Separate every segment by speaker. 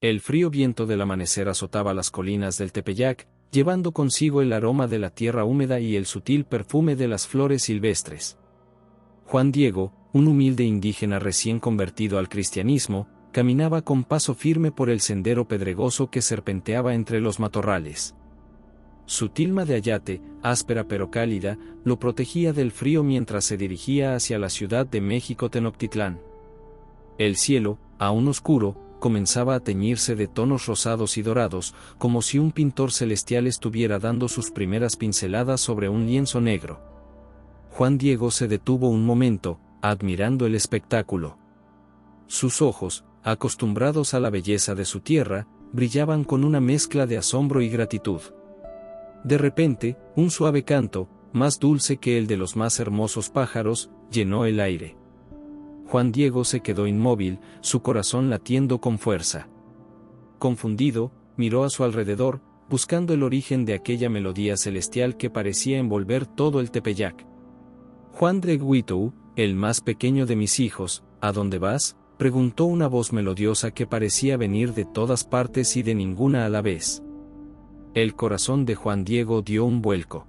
Speaker 1: El frío viento del amanecer azotaba las colinas del Tepeyac, llevando consigo el aroma de la tierra húmeda y el sutil perfume de las flores silvestres. Juan Diego, un humilde indígena recién convertido al cristianismo, caminaba con paso firme por el sendero pedregoso que serpenteaba entre los matorrales. Su tilma de ayate, áspera pero cálida, lo protegía del frío mientras se dirigía hacia la Ciudad de México Tenochtitlán. El cielo, aún oscuro, comenzaba a teñirse de tonos rosados y dorados, como si un pintor celestial estuviera dando sus primeras pinceladas sobre un lienzo negro. Juan Diego se detuvo un momento, admirando el espectáculo. Sus ojos, acostumbrados a la belleza de su tierra, brillaban con una mezcla de asombro y gratitud. De repente, un suave canto, más dulce que el de los más hermosos pájaros, llenó el aire. Juan Diego se quedó inmóvil, su corazón latiendo con fuerza. Confundido, miró a su alrededor, buscando el origen de aquella melodía celestial que parecía envolver todo el Tepeyac. Juan Dreguitou, el más pequeño de mis hijos, ¿a dónde vas?, preguntó una voz melodiosa que parecía venir de todas partes y de ninguna a la vez. El corazón de Juan Diego dio un vuelco.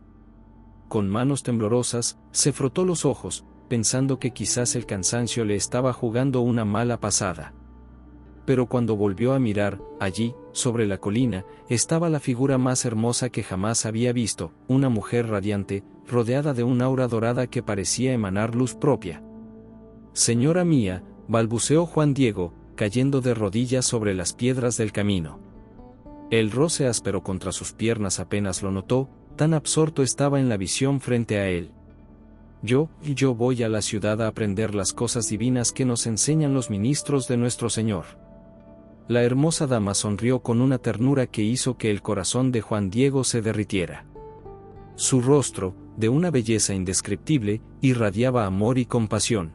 Speaker 1: Con manos temblorosas, se frotó los ojos, pensando que quizás el cansancio le estaba jugando una mala pasada. Pero cuando volvió a mirar, allí, sobre la colina, estaba la figura más hermosa que jamás había visto, una mujer radiante, rodeada de un aura dorada que parecía emanar luz propia. «Señora mía», balbuceó Juan Diego, cayendo de rodillas sobre las piedras del camino. El roce áspero contra sus piernas apenas lo notó, tan absorto estaba en la visión frente a él. Yo voy a la ciudad a aprender las cosas divinas que nos enseñan los ministros de nuestro Señor». La hermosa dama sonrió con una ternura que hizo que el corazón de Juan Diego se derritiera. Su rostro, de una belleza indescriptible, irradiaba amor y compasión.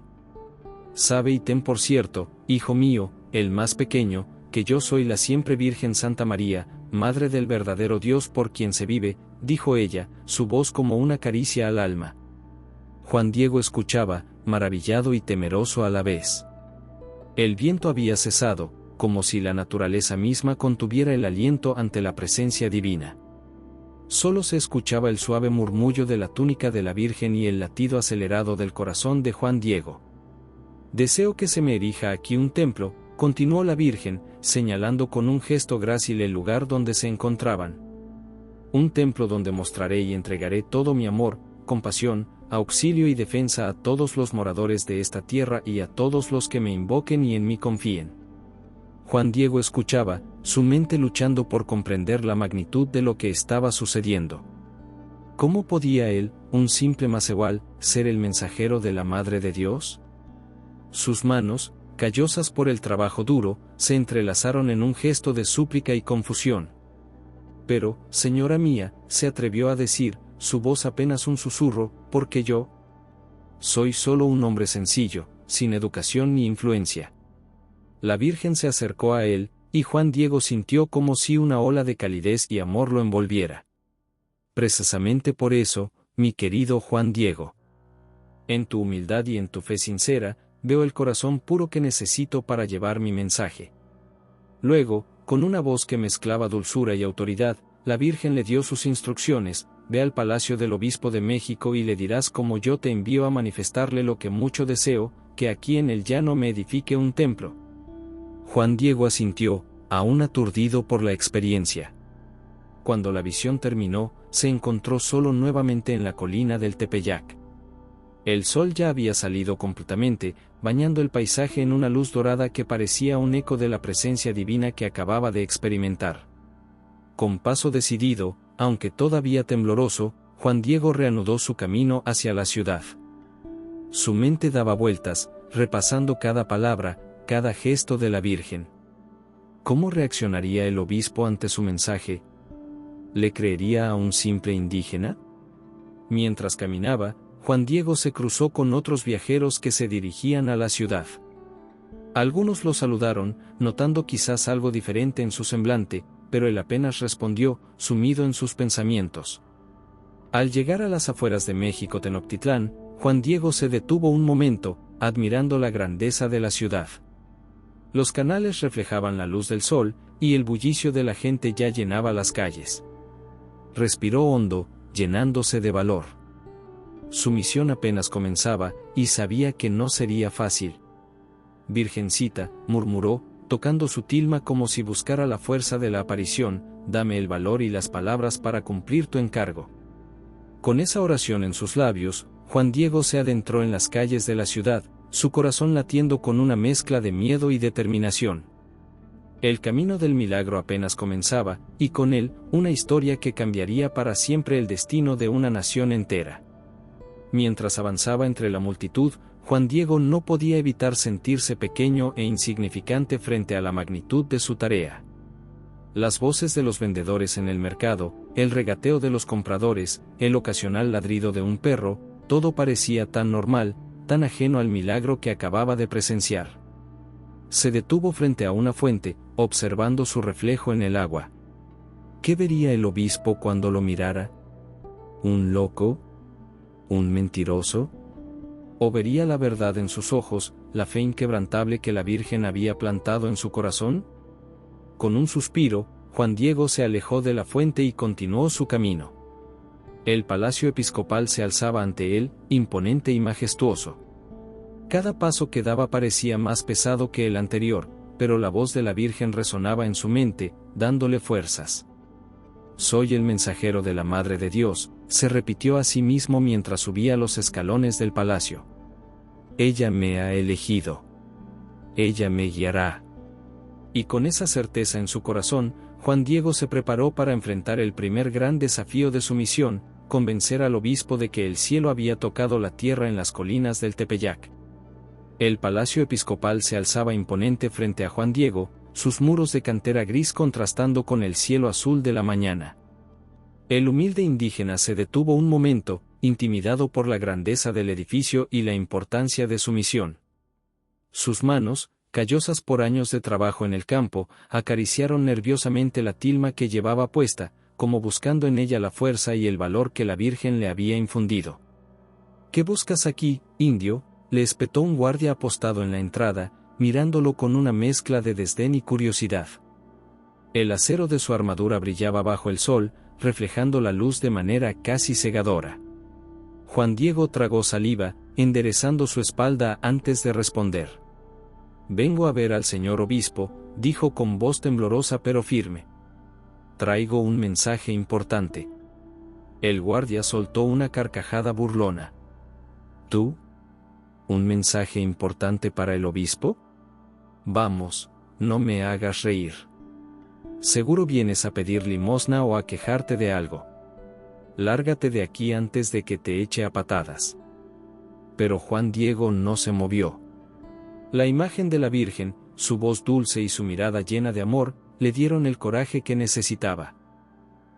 Speaker 1: «Sabe y ten por cierto, hijo mío, el más pequeño, que yo soy la siempre Virgen Santa María, Madre del verdadero Dios por quien se vive», dijo ella, su voz como una caricia al alma. Juan Diego escuchaba, maravillado y temeroso a la vez. El viento había cesado, como si la naturaleza misma contuviera el aliento ante la presencia divina. Solo se escuchaba el suave murmullo de la túnica de la Virgen y el latido acelerado del corazón de Juan Diego. «Deseo que se me erija aquí un templo», continuó la Virgen, señalando con un gesto grácil el lugar donde se encontraban. «Un templo donde mostraré y entregaré todo mi amor, compasión, auxilio y defensa a todos los moradores de esta tierra y a todos los que me invoquen y en mí confíen». Juan Diego escuchaba, su mente luchando por comprender la magnitud de lo que estaba sucediendo. ¿Cómo podía él, un simple macehual, ser el mensajero de la Madre de Dios? Sus manos, callosas por el trabajo duro, se entrelazaron en un gesto de súplica y confusión. «Pero, señora mía», se atrevió a decir, su voz apenas un susurro, «porque yo soy solo un hombre sencillo, sin educación ni influencia». La Virgen se acercó a él, y Juan Diego sintió como si una ola de calidez y amor lo envolviera. «Precisamente por eso, mi querido Juan Diego. En tu humildad y en tu fe sincera, veo el corazón puro que necesito para llevar mi mensaje». Luego, con una voz que mezclaba dulzura y autoridad, la Virgen le dio sus instrucciones: «Ve al palacio del obispo de México y le dirás cómo yo te envío a manifestarle lo que mucho deseo, que aquí en el llano me edifique un templo». Juan Diego asintió, aún aturdido por la experiencia. Cuando la visión terminó, se encontró solo nuevamente en la colina del Tepeyac. El sol ya había salido completamente, bañando el paisaje en una luz dorada que parecía un eco de la presencia divina que acababa de experimentar. Con paso decidido, aunque todavía tembloroso, Juan Diego reanudó su camino hacia la ciudad. Su mente daba vueltas, repasando cada palabra, cada gesto de la Virgen. ¿Cómo reaccionaría el obispo ante su mensaje? ¿Le creería a un simple indígena? Mientras caminaba, Juan Diego se cruzó con otros viajeros que se dirigían a la ciudad. Algunos lo saludaron, notando quizás algo diferente en su semblante, pero él apenas respondió, sumido en sus pensamientos. Al llegar a las afueras de México Tenochtitlán, Juan Diego se detuvo un momento, admirando la grandeza de la ciudad. Los canales reflejaban la luz del sol, y el bullicio de la gente ya llenaba las calles. Respiró hondo, llenándose de valor. Su misión apenas comenzaba, y sabía que no sería fácil. «Virgencita», murmuró, tocando su tilma como si buscara la fuerza de la aparición, «dame el valor y las palabras para cumplir tu encargo». Con esa oración en sus labios, Juan Diego se adentró en las calles de la ciudad, su corazón latiendo con una mezcla de miedo y determinación. El camino del milagro apenas comenzaba, y con él, una historia que cambiaría para siempre el destino de una nación entera. Mientras avanzaba entre la multitud, Juan Diego no podía evitar sentirse pequeño e insignificante frente a la magnitud de su tarea. Las voces de los vendedores en el mercado, el regateo de los compradores, el ocasional ladrido de un perro, todo parecía tan normal, tan ajeno al milagro que acababa de presenciar. Se detuvo frente a una fuente, observando su reflejo en el agua. ¿Qué vería el obispo cuando lo mirara? ¿Un loco? ¿Un mentiroso? ¿O vería la verdad en sus ojos, la fe inquebrantable que la Virgen había plantado en su corazón? Con un suspiro, Juan Diego se alejó de la fuente y continuó su camino. El palacio episcopal se alzaba ante él, imponente y majestuoso. Cada paso que daba parecía más pesado que el anterior, pero la voz de la Virgen resonaba en su mente, dándole fuerzas. «Soy el mensajero de la Madre de Dios», se repitió a sí mismo mientras subía los escalones del palacio. «Ella me ha elegido. Ella me guiará». Y con esa certeza en su corazón, Juan Diego se preparó para enfrentar el primer gran desafío de su misión, convencer al obispo de que el cielo había tocado la tierra en las colinas del Tepeyac. El palacio episcopal se alzaba imponente frente a Juan Diego, sus muros de cantera gris contrastando con el cielo azul de la mañana. El humilde indígena se detuvo un momento, intimidado por la grandeza del edificio y la importancia de su misión. Sus manos, callosas por años de trabajo en el campo, acariciaron nerviosamente la tilma que llevaba puesta, como buscando en ella la fuerza y el valor que la Virgen le había infundido. «¿Qué buscas aquí, indio?», le espetó un guardia apostado en la entrada, mirándolo con una mezcla de desdén y curiosidad. El acero de su armadura brillaba bajo el sol, reflejando la luz de manera casi cegadora. Juan Diego tragó saliva, enderezando su espalda antes de responder. «Vengo a ver al señor obispo», dijo con voz temblorosa pero firme. «Traigo un mensaje importante». El guardia soltó una carcajada burlona. «¿Tú? ¿Un mensaje importante para el obispo? Vamos, no me hagas reír. Seguro vienes a pedir limosna o a quejarte de algo. Lárgate de aquí antes de que te eche a patadas». Pero Juan Diego no se movió. La imagen de la Virgen, su voz dulce y su mirada llena de amor, le dieron el coraje que necesitaba.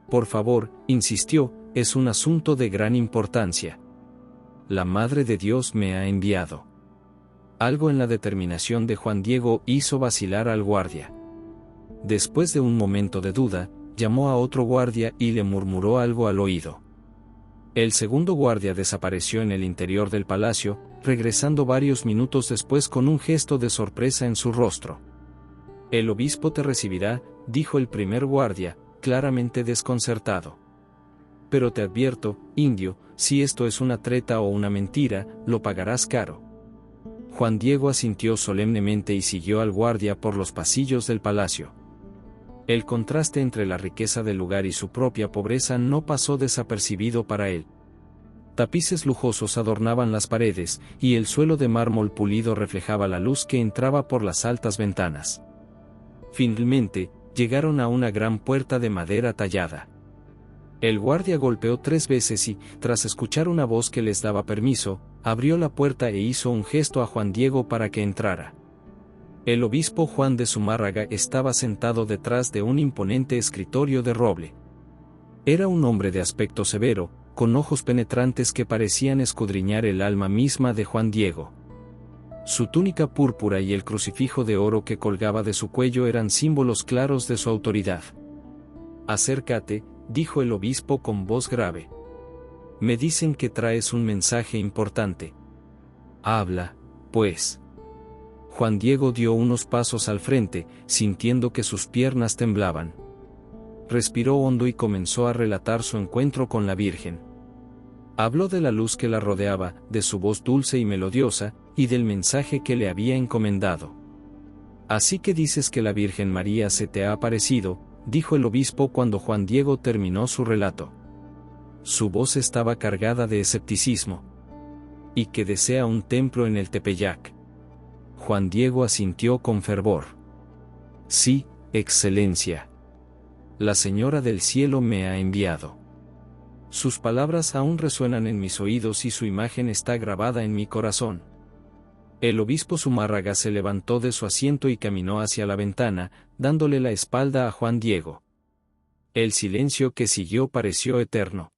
Speaker 1: «Por favor», insistió, «es un asunto de gran importancia. La Madre de Dios me ha enviado». Algo en la determinación de Juan Diego hizo vacilar al guardia. Después de un momento de duda, llamó a otro guardia y le murmuró algo al oído. El segundo guardia desapareció en el interior del palacio, regresando varios minutos después con un gesto de sorpresa en su rostro. «El obispo te recibirá», dijo el primer guardia, claramente desconcertado. «Pero te advierto, indio, si esto es una treta o una mentira, lo pagarás caro». Juan Diego asintió solemnemente y siguió al guardia por los pasillos del palacio. El contraste entre la riqueza del lugar y su propia pobreza no pasó desapercibido para él. Tapices lujosos adornaban las paredes, y el suelo de mármol pulido reflejaba la luz que entraba por las altas ventanas. Finalmente, llegaron a una gran puerta de madera tallada. El guardia golpeó 3 veces y, tras escuchar una voz que les daba permiso, abrió la puerta e hizo un gesto a Juan Diego para que entrara. El obispo Juan de Zumárraga estaba sentado detrás de un imponente escritorio de roble. Era un hombre de aspecto severo, con ojos penetrantes que parecían escudriñar el alma misma de Juan Diego. Su túnica púrpura y el crucifijo de oro que colgaba de su cuello eran símbolos claros de su autoridad. «Acércate», dijo el obispo con voz grave. «Me dicen que traes un mensaje importante. Habla, pues». Juan Diego dio unos pasos al frente, sintiendo que sus piernas temblaban. Respiró hondo y comenzó a relatar su encuentro con la Virgen. Habló de la luz que la rodeaba, de su voz dulce y melodiosa, y del mensaje que le había encomendado. «Así que dices que la Virgen María se te ha aparecido», dijo el obispo cuando Juan Diego terminó su relato. Su voz estaba cargada de escepticismo. «¿Y que desea un templo en el Tepeyac?». Juan Diego asintió con fervor. «Sí, Excelencia. La Señora del Cielo me ha enviado. Sus palabras aún resuenan en mis oídos y su imagen está grabada en mi corazón». El obispo Zumárraga se levantó de su asiento y caminó hacia la ventana, dándole la espalda a Juan Diego. El silencio que siguió pareció eterno.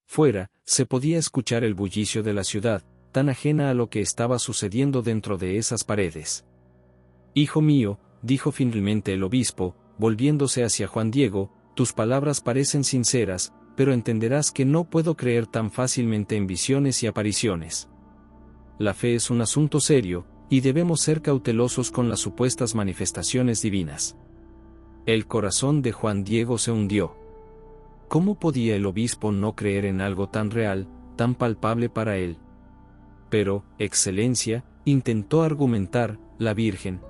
Speaker 1: Fuera, se podía escuchar el bullicio de la ciudad, tan ajena a lo que estaba sucediendo dentro de esas paredes. «Hijo mío», dijo finalmente el obispo, volviéndose hacia Juan Diego, «tus palabras parecen sinceras, pero entenderás que no puedo creer tan fácilmente en visiones y apariciones. La fe es un asunto serio, y debemos ser cautelosos con las supuestas manifestaciones divinas». El corazón de Juan Diego se hundió. ¿Cómo podía el obispo no creer en algo tan real, tan palpable para él? «Pero, Excelencia», intentó argumentar la Virgen.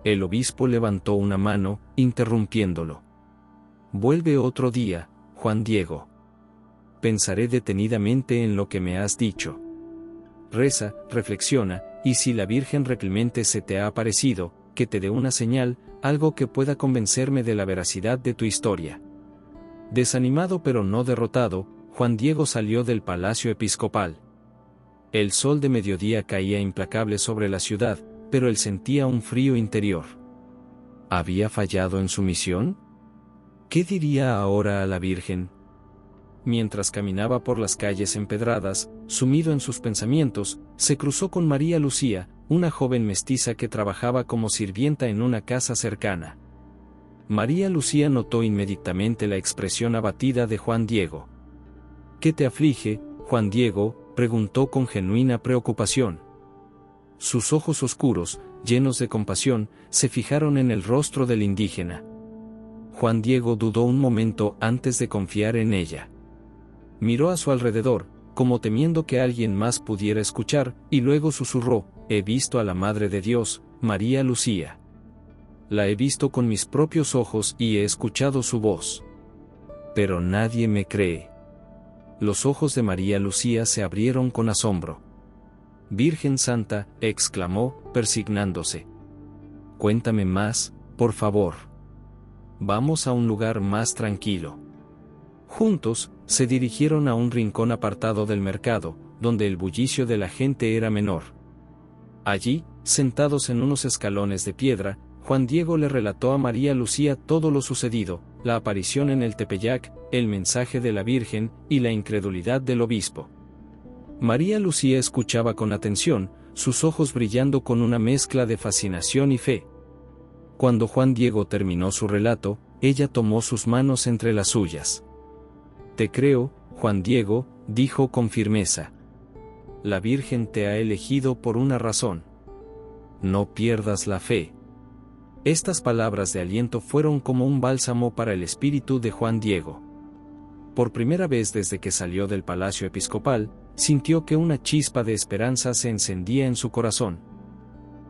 Speaker 1: El obispo levantó una mano, interrumpiéndolo. «Vuelve otro día, Juan Diego. Pensaré detenidamente en lo que me has dicho. Reza, reflexiona, y si la Virgen realmente se te ha aparecido, que te dé una señal, algo que pueda convencerme de la veracidad de tu historia». Desanimado pero no derrotado, Juan Diego salió del palacio episcopal. El sol de mediodía caía implacable sobre la ciudad, pero él sentía un frío interior. ¿Había fallado en su misión? ¿Qué diría ahora a la Virgen? Mientras caminaba por las calles empedradas, sumido en sus pensamientos, se cruzó con María Lucía, una joven mestiza que trabajaba como sirvienta en una casa cercana. María Lucía notó inmediatamente la expresión abatida de Juan Diego. «¿Qué te aflige, Juan Diego?», preguntó con genuina preocupación. Sus ojos oscuros, llenos de compasión, se fijaron en el rostro del indígena. Juan Diego dudó un momento antes de confiar en ella. Miró a su alrededor, como temiendo que alguien más pudiera escuchar, y luego susurró: «He visto a la Madre de Dios, María Lucía. La he visto con mis propios ojos y he escuchado su voz. Pero nadie me cree». Los ojos de María Lucía se abrieron con asombro. «Virgen Santa», exclamó, persignándose. «Cuéntame más, por favor. Vamos a un lugar más tranquilo». Juntos, se dirigieron a un rincón apartado del mercado, donde el bullicio de la gente era menor. Allí, sentados en unos escalones de piedra, Juan Diego le relató a María Lucía todo lo sucedido, la aparición en el Tepeyac, el mensaje de la Virgen, y la incredulidad del obispo. María Lucía escuchaba con atención, sus ojos brillando con una mezcla de fascinación y fe. Cuando Juan Diego terminó su relato, ella tomó sus manos entre las suyas. «Te creo, Juan Diego», dijo con firmeza. «La Virgen te ha elegido por una razón. No pierdas la fe». Estas palabras de aliento fueron como un bálsamo para el espíritu de Juan Diego. Por primera vez desde que salió del palacio episcopal, sintió que una chispa de esperanza se encendía en su corazón.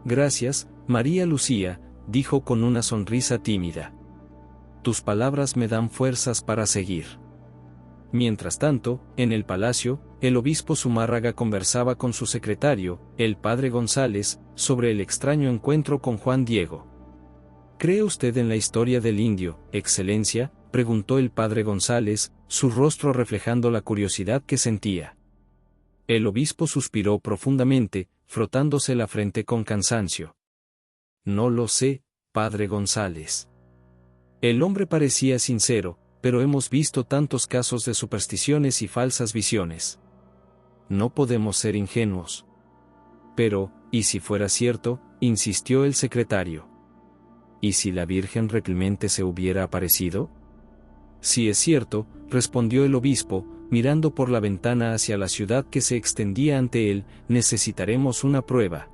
Speaker 1: «Gracias, María Lucía», dijo con una sonrisa tímida. «Tus palabras me dan fuerzas para seguir». Mientras tanto, en el palacio, el obispo Zumárraga conversaba con su secretario, el padre González, sobre el extraño encuentro con Juan Diego. «¿Cree usted en la historia del indio, Excelencia?», preguntó el padre González, su rostro reflejando la curiosidad que sentía. El obispo suspiró profundamente, frotándose la frente con cansancio. «No lo sé, padre González». El hombre parecía sincero, pero hemos visto tantos casos de supersticiones y falsas visiones. No podemos ser ingenuos. «Pero, ¿y si fuera cierto?», insistió el secretario. «¿Y si la Virgen realmente se hubiera aparecido?». «Si es cierto», respondió el obispo, mirando por la ventana hacia la ciudad que se extendía ante él, «necesitaremos una prueba».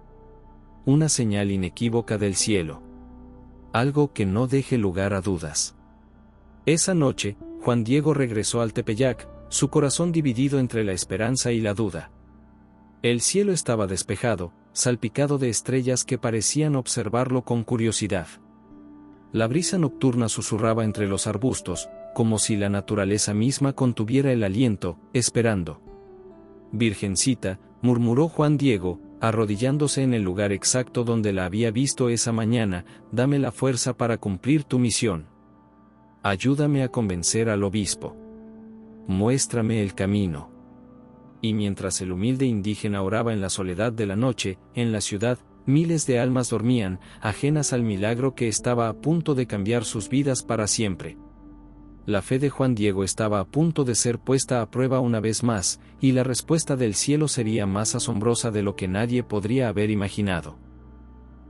Speaker 1: una señal inequívoca del cielo. Algo que no deje lugar a dudas. Esa noche, Juan Diego regresó al Tepeyac, su corazón dividido entre la esperanza y la duda. El cielo estaba despejado, salpicado de estrellas que parecían observarlo con curiosidad. La brisa nocturna susurraba entre los arbustos, como si la naturaleza misma contuviera el aliento, esperando. «Virgencita», murmuró Juan Diego, arrodillándose en el lugar exacto donde la había visto esa mañana, «dame la fuerza para cumplir tu misión. Ayúdame a convencer al obispo. Muéstrame el camino». Y mientras el humilde indígena oraba en la soledad de la noche, en la ciudad, miles de almas dormían, ajenas al milagro que estaba a punto de cambiar sus vidas para siempre. La fe de Juan Diego estaba a punto de ser puesta a prueba una vez más, y la respuesta del cielo sería más asombrosa de lo que nadie podría haber imaginado.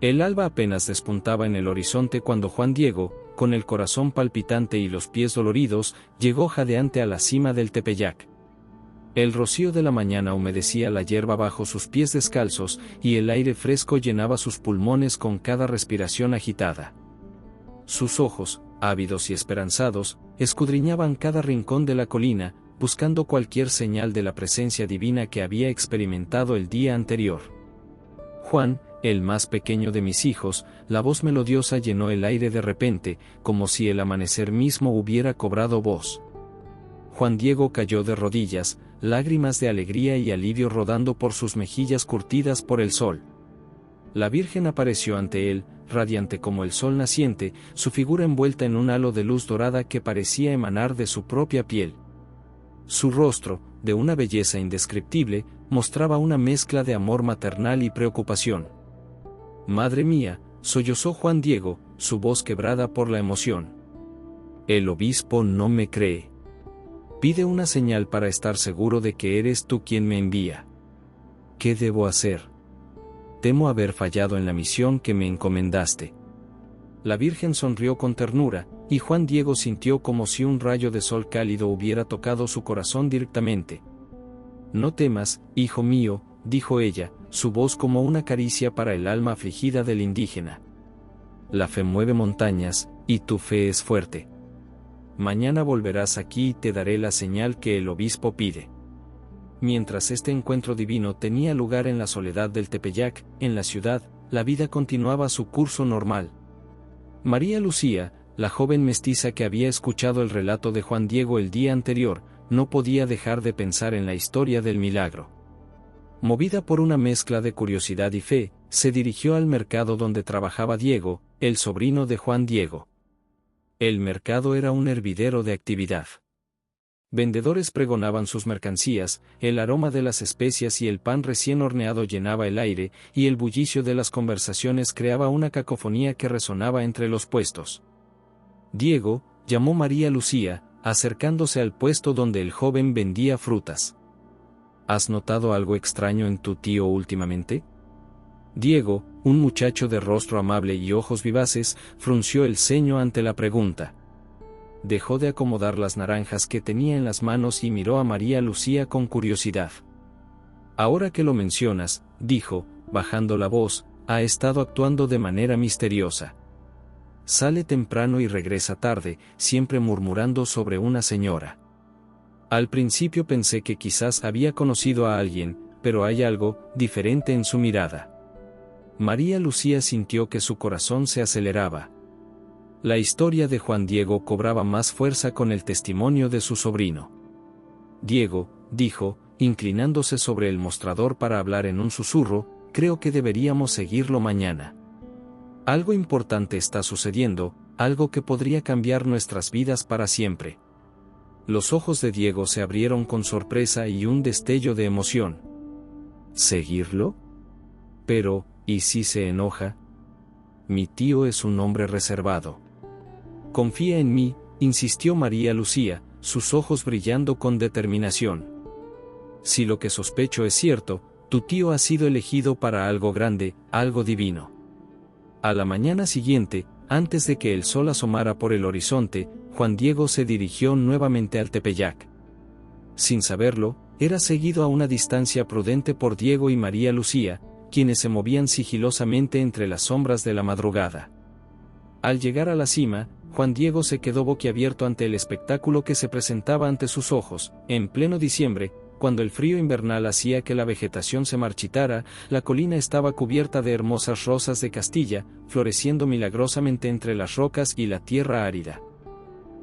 Speaker 1: El alba apenas despuntaba en el horizonte cuando Juan Diego, con el corazón palpitante y los pies doloridos, llegó jadeante a la cima del Tepeyac. El rocío de la mañana humedecía la hierba bajo sus pies descalzos, y el aire fresco llenaba sus pulmones con cada respiración agitada. Sus ojos, ávidos y esperanzados, escudriñaban cada rincón de la colina, buscando cualquier señal de la presencia divina que había experimentado el día anterior. «Juan, el más pequeño de mis hijos», la voz melodiosa llenó el aire de repente, como si el amanecer mismo hubiera cobrado voz. Juan Diego cayó de rodillas, lágrimas de alegría y alivio rodando por sus mejillas curtidas por el sol. La Virgen apareció ante él, radiante como el sol naciente, su figura envuelta en un halo de luz dorada que parecía emanar de su propia piel. Su rostro, de una belleza indescriptible, mostraba una mezcla de amor maternal y preocupación. «Madre mía», sollozó Juan Diego, su voz quebrada por la emoción. «El obispo no me cree. Pide una señal para estar seguro de que eres tú quien me envía. ¿Qué debo hacer? Temo haber fallado en la misión que me encomendaste». La Virgen sonrió con ternura, y Juan Diego sintió como si un rayo de sol cálido hubiera tocado su corazón directamente. «No temas, hijo mío», dijo ella, su voz como una caricia para el alma afligida del indígena. «La fe mueve montañas, y tu fe es fuerte. Mañana volverás aquí y te daré la señal que el obispo pide». Mientras este encuentro divino tenía lugar en la soledad del Tepeyac, en la ciudad, la vida continuaba su curso normal. María Lucía, la joven mestiza que había escuchado el relato de Juan Diego el día anterior, no podía dejar de pensar en la historia del milagro. Movida por una mezcla de curiosidad y fe, se dirigió al mercado donde trabajaba Diego, el sobrino de Juan Diego. El mercado era un hervidero de actividad. Vendedores pregonaban sus mercancías, el aroma de las especias y el pan recién horneado llenaba el aire, y el bullicio de las conversaciones creaba una cacofonía que resonaba entre los puestos. «Diego», llamó María Lucía, acercándose al puesto donde el joven vendía frutas. «¿Has notado algo extraño en tu tío últimamente?» Diego, un muchacho de rostro amable y ojos vivaces, frunció el ceño ante la pregunta. Dejó de acomodar las naranjas que tenía en las manos y miró a María Lucía con curiosidad. «Ahora que lo mencionas», dijo, bajando la voz, «ha estado actuando de manera misteriosa. Sale temprano y regresa tarde, siempre murmurando sobre una señora. Al principio pensé que quizás había conocido a alguien, pero hay algo diferente en su mirada». María Lucía sintió que su corazón se aceleraba. La historia de Juan Diego cobraba más fuerza con el testimonio de su sobrino. «Diego», dijo, inclinándose sobre el mostrador para hablar en un susurro, «creo que deberíamos seguirlo mañana. Algo importante está sucediendo, algo que podría cambiar nuestras vidas para siempre». Los ojos de Diego se abrieron con sorpresa y un destello de emoción. «¿Seguirlo? Pero, ¿y si se enoja? Mi tío es un hombre reservado». «Confía en mí», insistió María Lucía, sus ojos brillando con determinación. «Si lo que sospecho es cierto, tu tío ha sido elegido para algo grande, algo divino». A la mañana siguiente, antes de que el sol asomara por el horizonte, Juan Diego se dirigió nuevamente al Tepeyac. Sin saberlo, era seguido a una distancia prudente por Diego y María Lucía, quienes se movían sigilosamente entre las sombras de la madrugada. Al llegar a la cima, Juan Diego se quedó boquiabierto ante el espectáculo que se presentaba ante sus ojos. En pleno diciembre, cuando el frío invernal hacía que la vegetación se marchitara, la colina estaba cubierta de hermosas rosas de Castilla, floreciendo milagrosamente entre las rocas y la tierra árida.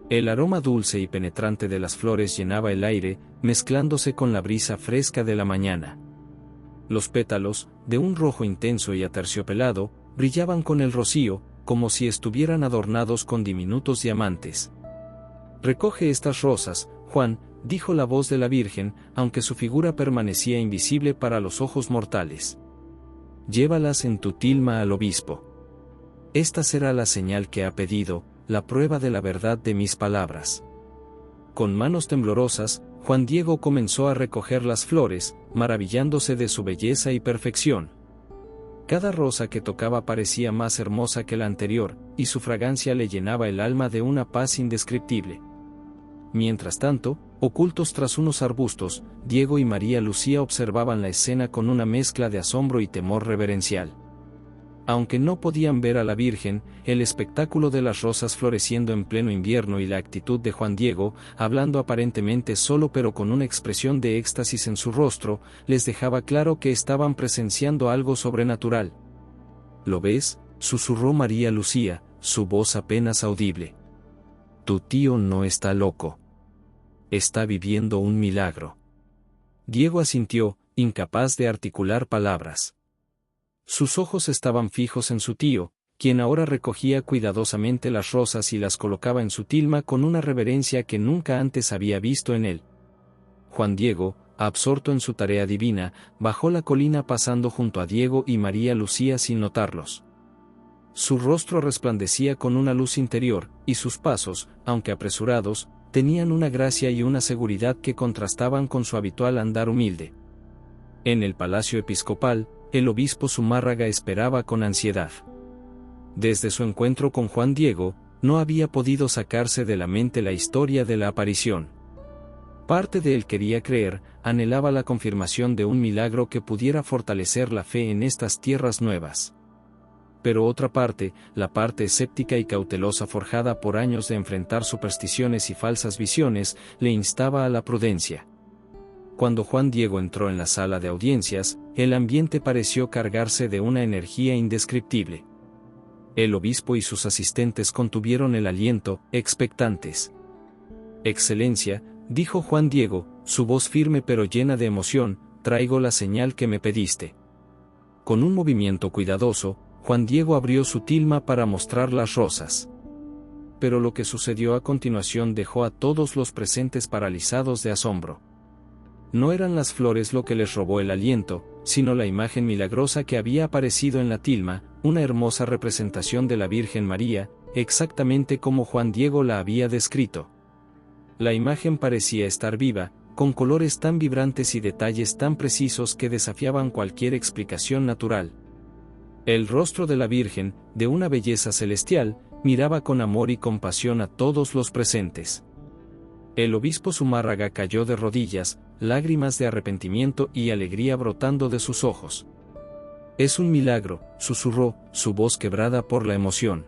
Speaker 1: El aroma dulce y penetrante de las flores llenaba el aire, mezclándose con la brisa fresca de la mañana. Los pétalos, de un rojo intenso y aterciopelado, brillaban con el rocío, como si estuvieran adornados con diminutos diamantes. «Recoge estas rosas, Juan», dijo la voz de la Virgen, aunque su figura permanecía invisible para los ojos mortales. «Llévalas en tu tilma al obispo. Esta será la señal que ha pedido, la prueba de la verdad de mis palabras». Con manos temblorosas, Juan Diego comenzó a recoger las flores, maravillándose de su belleza y perfección. Cada rosa que tocaba parecía más hermosa que la anterior, y su fragancia le llenaba el alma de una paz indescriptible. Mientras tanto, ocultos tras unos arbustos, Diego y María Lucía observaban la escena con una mezcla de asombro y temor reverencial. Aunque no podían ver a la Virgen, el espectáculo de las rosas floreciendo en pleno invierno y la actitud de Juan Diego, hablando aparentemente solo pero con una expresión de éxtasis en su rostro, les dejaba claro que estaban presenciando algo sobrenatural. «¿Lo ves?», susurró María Lucía, su voz apenas audible. «Tu tío no está loco. Está viviendo un milagro». Diego asintió, incapaz de articular palabras. Sus ojos estaban fijos en su tío, quien ahora recogía cuidadosamente las rosas y las colocaba en su tilma con una reverencia que nunca antes había visto en él. Juan Diego, absorto en su tarea divina, bajó la colina pasando junto a Diego y María Lucía sin notarlos. Su rostro resplandecía con una luz interior, y sus pasos, aunque apresurados, tenían una gracia y una seguridad que contrastaban con su habitual andar humilde. En el palacio episcopal, el obispo Zumárraga esperaba con ansiedad. Desde su encuentro con Juan Diego, no había podido sacarse de la mente la historia de la aparición. Parte de él quería creer, anhelaba la confirmación de un milagro que pudiera fortalecer la fe en estas tierras nuevas. Pero otra parte, la parte escéptica y cautelosa forjada por años de enfrentar supersticiones y falsas visiones, le instaba a la prudencia. Cuando Juan Diego entró en la sala de audiencias, el ambiente pareció cargarse de una energía indescriptible. El obispo y sus asistentes contuvieron el aliento, expectantes. «Excelencia», dijo Juan Diego, su voz firme pero llena de emoción, «traigo la señal que me pediste». Con un movimiento cuidadoso, Juan Diego abrió su tilma para mostrar las rosas. Pero lo que sucedió a continuación dejó a todos los presentes paralizados de asombro. No eran las flores lo que les robó el aliento, sino la imagen milagrosa que había aparecido en la tilma, una hermosa representación de la Virgen María, exactamente como Juan Diego la había descrito. La imagen parecía estar viva, con colores tan vibrantes y detalles tan precisos que desafiaban cualquier explicación natural. El rostro de la Virgen, de una belleza celestial, miraba con amor y compasión a todos los presentes. El obispo Zumárraga cayó de rodillas, lágrimas de arrepentimiento y alegría brotando de sus ojos. «Es un milagro», susurró, su voz quebrada por la emoción.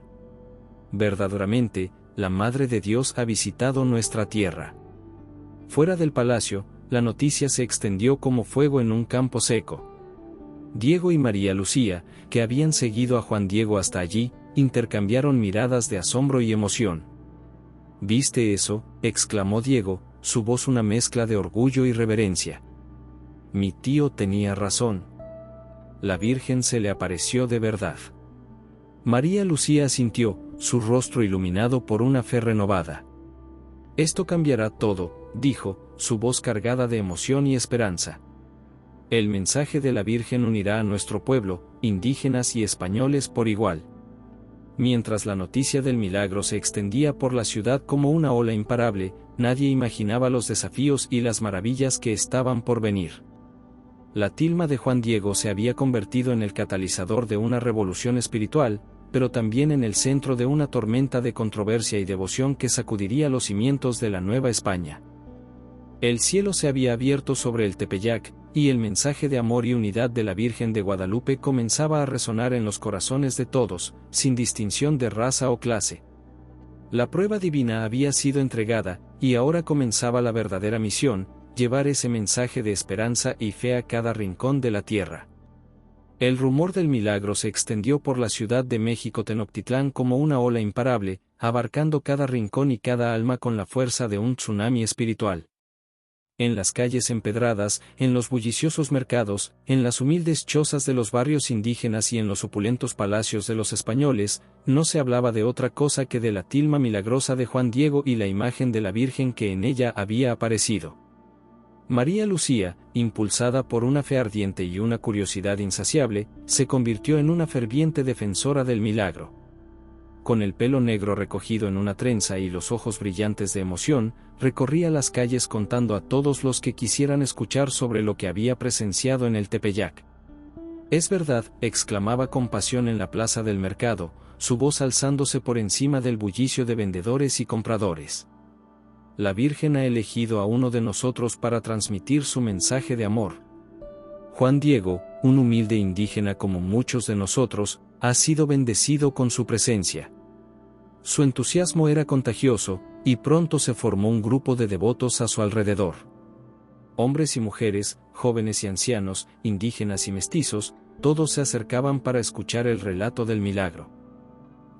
Speaker 1: «Verdaderamente, la Madre de Dios ha visitado nuestra tierra». Fuera del palacio, la noticia se extendió como fuego en un campo seco. Diego y María Lucía, que habían seguido a Juan Diego hasta allí, intercambiaron miradas de asombro y emoción. «¿Viste eso?», exclamó Diego, su voz una mezcla de orgullo y reverencia. «Mi tío tenía razón. La Virgen se le apareció de verdad». María Lucía asintió, su rostro iluminado por una fe renovada. «Esto cambiará todo», dijo, su voz cargada de emoción y esperanza. «El mensaje de la Virgen unirá a nuestro pueblo, indígenas y españoles por igual». Mientras la noticia del milagro se extendía por la ciudad como una ola imparable, nadie imaginaba los desafíos y las maravillas que estaban por venir. La tilma de Juan Diego se había convertido en el catalizador de una revolución espiritual, pero también en el centro de una tormenta de controversia y devoción que sacudiría los cimientos de la Nueva España. El cielo se había abierto sobre el Tepeyac, y el mensaje de amor y unidad de la Virgen de Guadalupe comenzaba a resonar en los corazones de todos, sin distinción de raza o clase. La prueba divina había sido entregada, y ahora comenzaba la verdadera misión, llevar ese mensaje de esperanza y fe a cada rincón de la tierra. El rumor del milagro se extendió por la Ciudad de México Tenochtitlán como una ola imparable, abarcando cada rincón y cada alma con la fuerza de un tsunami espiritual. En las calles empedradas, en los bulliciosos mercados, en las humildes chozas de los barrios indígenas y en los opulentos palacios de los españoles, no se hablaba de otra cosa que de la tilma milagrosa de Juan Diego y la imagen de la Virgen que en ella había aparecido. María Lucía, impulsada por una fe ardiente y una curiosidad insaciable, se convirtió en una ferviente defensora del milagro. Con el pelo negro recogido en una trenza y los ojos brillantes de emoción, recorría las calles contando a todos los que quisieran escuchar sobre lo que había presenciado en el Tepeyac. «Es verdad», exclamaba con pasión en la plaza del mercado, su voz alzándose por encima del bullicio de vendedores y compradores. «La Virgen ha elegido a uno de nosotros para transmitir su mensaje de amor. Juan Diego, un humilde indígena como muchos de nosotros, ha sido bendecido con su presencia». Su entusiasmo era contagioso, y pronto se formó un grupo de devotos a su alrededor. Hombres y mujeres, jóvenes y ancianos, indígenas y mestizos, todos se acercaban para escuchar el relato del milagro.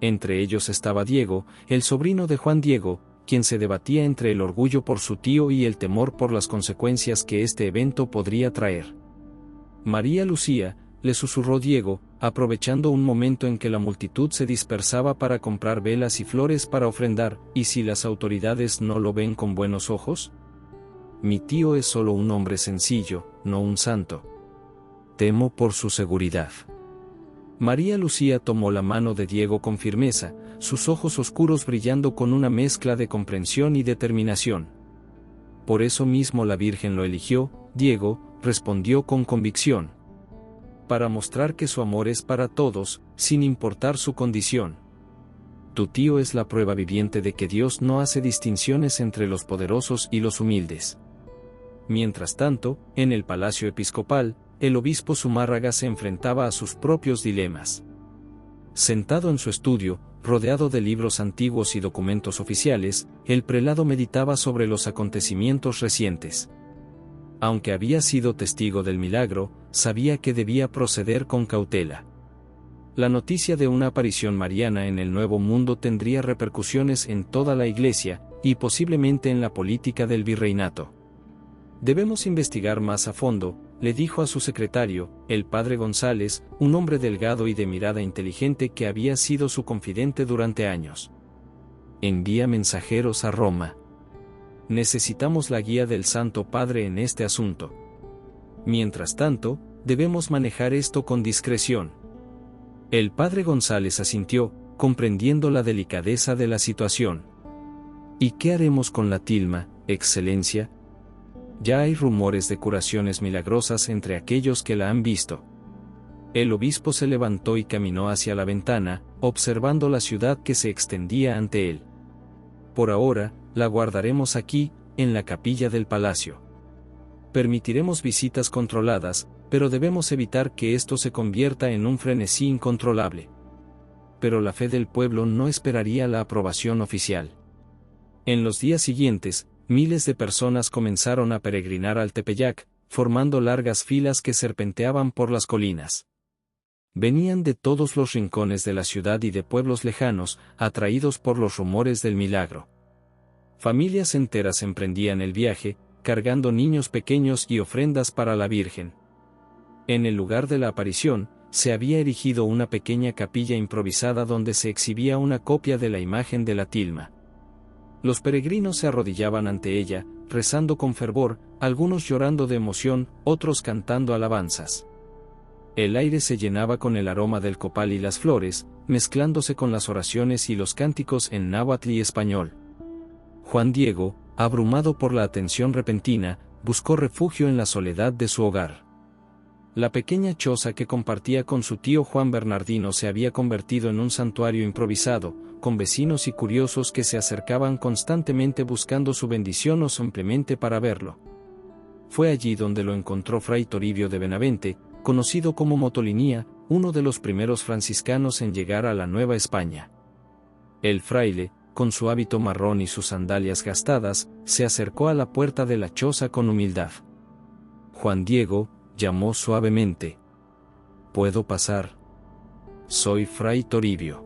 Speaker 1: Entre ellos estaba Diego, el sobrino de Juan Diego, quien se debatía entre el orgullo por su tío y el temor por las consecuencias que este evento podría traer. «María Lucía», le susurró Diego, aprovechando un momento en que la multitud se dispersaba para comprar velas y flores para ofrendar, ¿y si las autoridades no lo ven con buenos ojos? Mi tío es solo un hombre sencillo, no un santo. Temo por su seguridad. María Lucía tomó la mano de Diego con firmeza, sus ojos oscuros brillando con una mezcla de comprensión y determinación. Por eso mismo la Virgen lo eligió, Diego, respondió con convicción. Para mostrar que su amor es para todos, sin importar su condición. Tu tío es la prueba viviente de que Dios no hace distinciones entre los poderosos y los humildes. Mientras tanto, en el palacio episcopal, el obispo Zumárraga se enfrentaba a sus propios dilemas. Sentado en su estudio, rodeado de libros antiguos y documentos oficiales, el prelado meditaba sobre los acontecimientos recientes. Aunque había sido testigo del milagro, sabía que debía proceder con cautela. La noticia de una aparición mariana en el Nuevo Mundo tendría repercusiones en toda la Iglesia, y posiblemente en la política del virreinato. Debemos investigar más a fondo, le dijo a su secretario, el padre González, un hombre delgado y de mirada inteligente que había sido su confidente durante años. Envía mensajeros a Roma. Necesitamos la guía del Santo Padre en este asunto. Mientras tanto, debemos manejar esto con discreción. El padre González asintió, comprendiendo la delicadeza de la situación. ¿Y qué haremos con la tilma, Excelencia? Ya hay rumores de curaciones milagrosas entre aquellos que la han visto. El obispo se levantó y caminó hacia la ventana, observando la ciudad que se extendía ante él. Por ahora, la guardaremos aquí, en la capilla del palacio. Permitiremos visitas controladas, pero debemos evitar que esto se convierta en un frenesí incontrolable. Pero la fe del pueblo no esperaría la aprobación oficial. En los días siguientes, miles de personas comenzaron a peregrinar al Tepeyac, formando largas filas que serpenteaban por las colinas. Venían de todos los rincones de la ciudad y de pueblos lejanos, atraídos por los rumores del milagro. Familias enteras emprendían el viaje, cargando niños pequeños y ofrendas para la Virgen. En el lugar de la aparición, se había erigido una pequeña capilla improvisada donde se exhibía una copia de la imagen de la tilma. Los peregrinos se arrodillaban ante ella, rezando con fervor, algunos llorando de emoción, otros cantando alabanzas. El aire se llenaba con el aroma del copal y las flores, mezclándose con las oraciones y los cánticos en náhuatl y español. Juan Diego, abrumado por la atención repentina, buscó refugio en la soledad de su hogar. La pequeña choza que compartía con su tío Juan Bernardino se había convertido en un santuario improvisado, con vecinos y curiosos que se acercaban constantemente buscando su bendición o simplemente para verlo. fue allí donde lo encontró Fray Toribio de Benavente, conocido como Motolinía, uno de los primeros franciscanos en llegar a la Nueva España. El fraile, con su hábito marrón y sus sandalias gastadas, se acercó a la puerta de la choza con humildad. Juan Diego, llamó suavemente. ¿Puedo pasar? Soy Fray Toribio.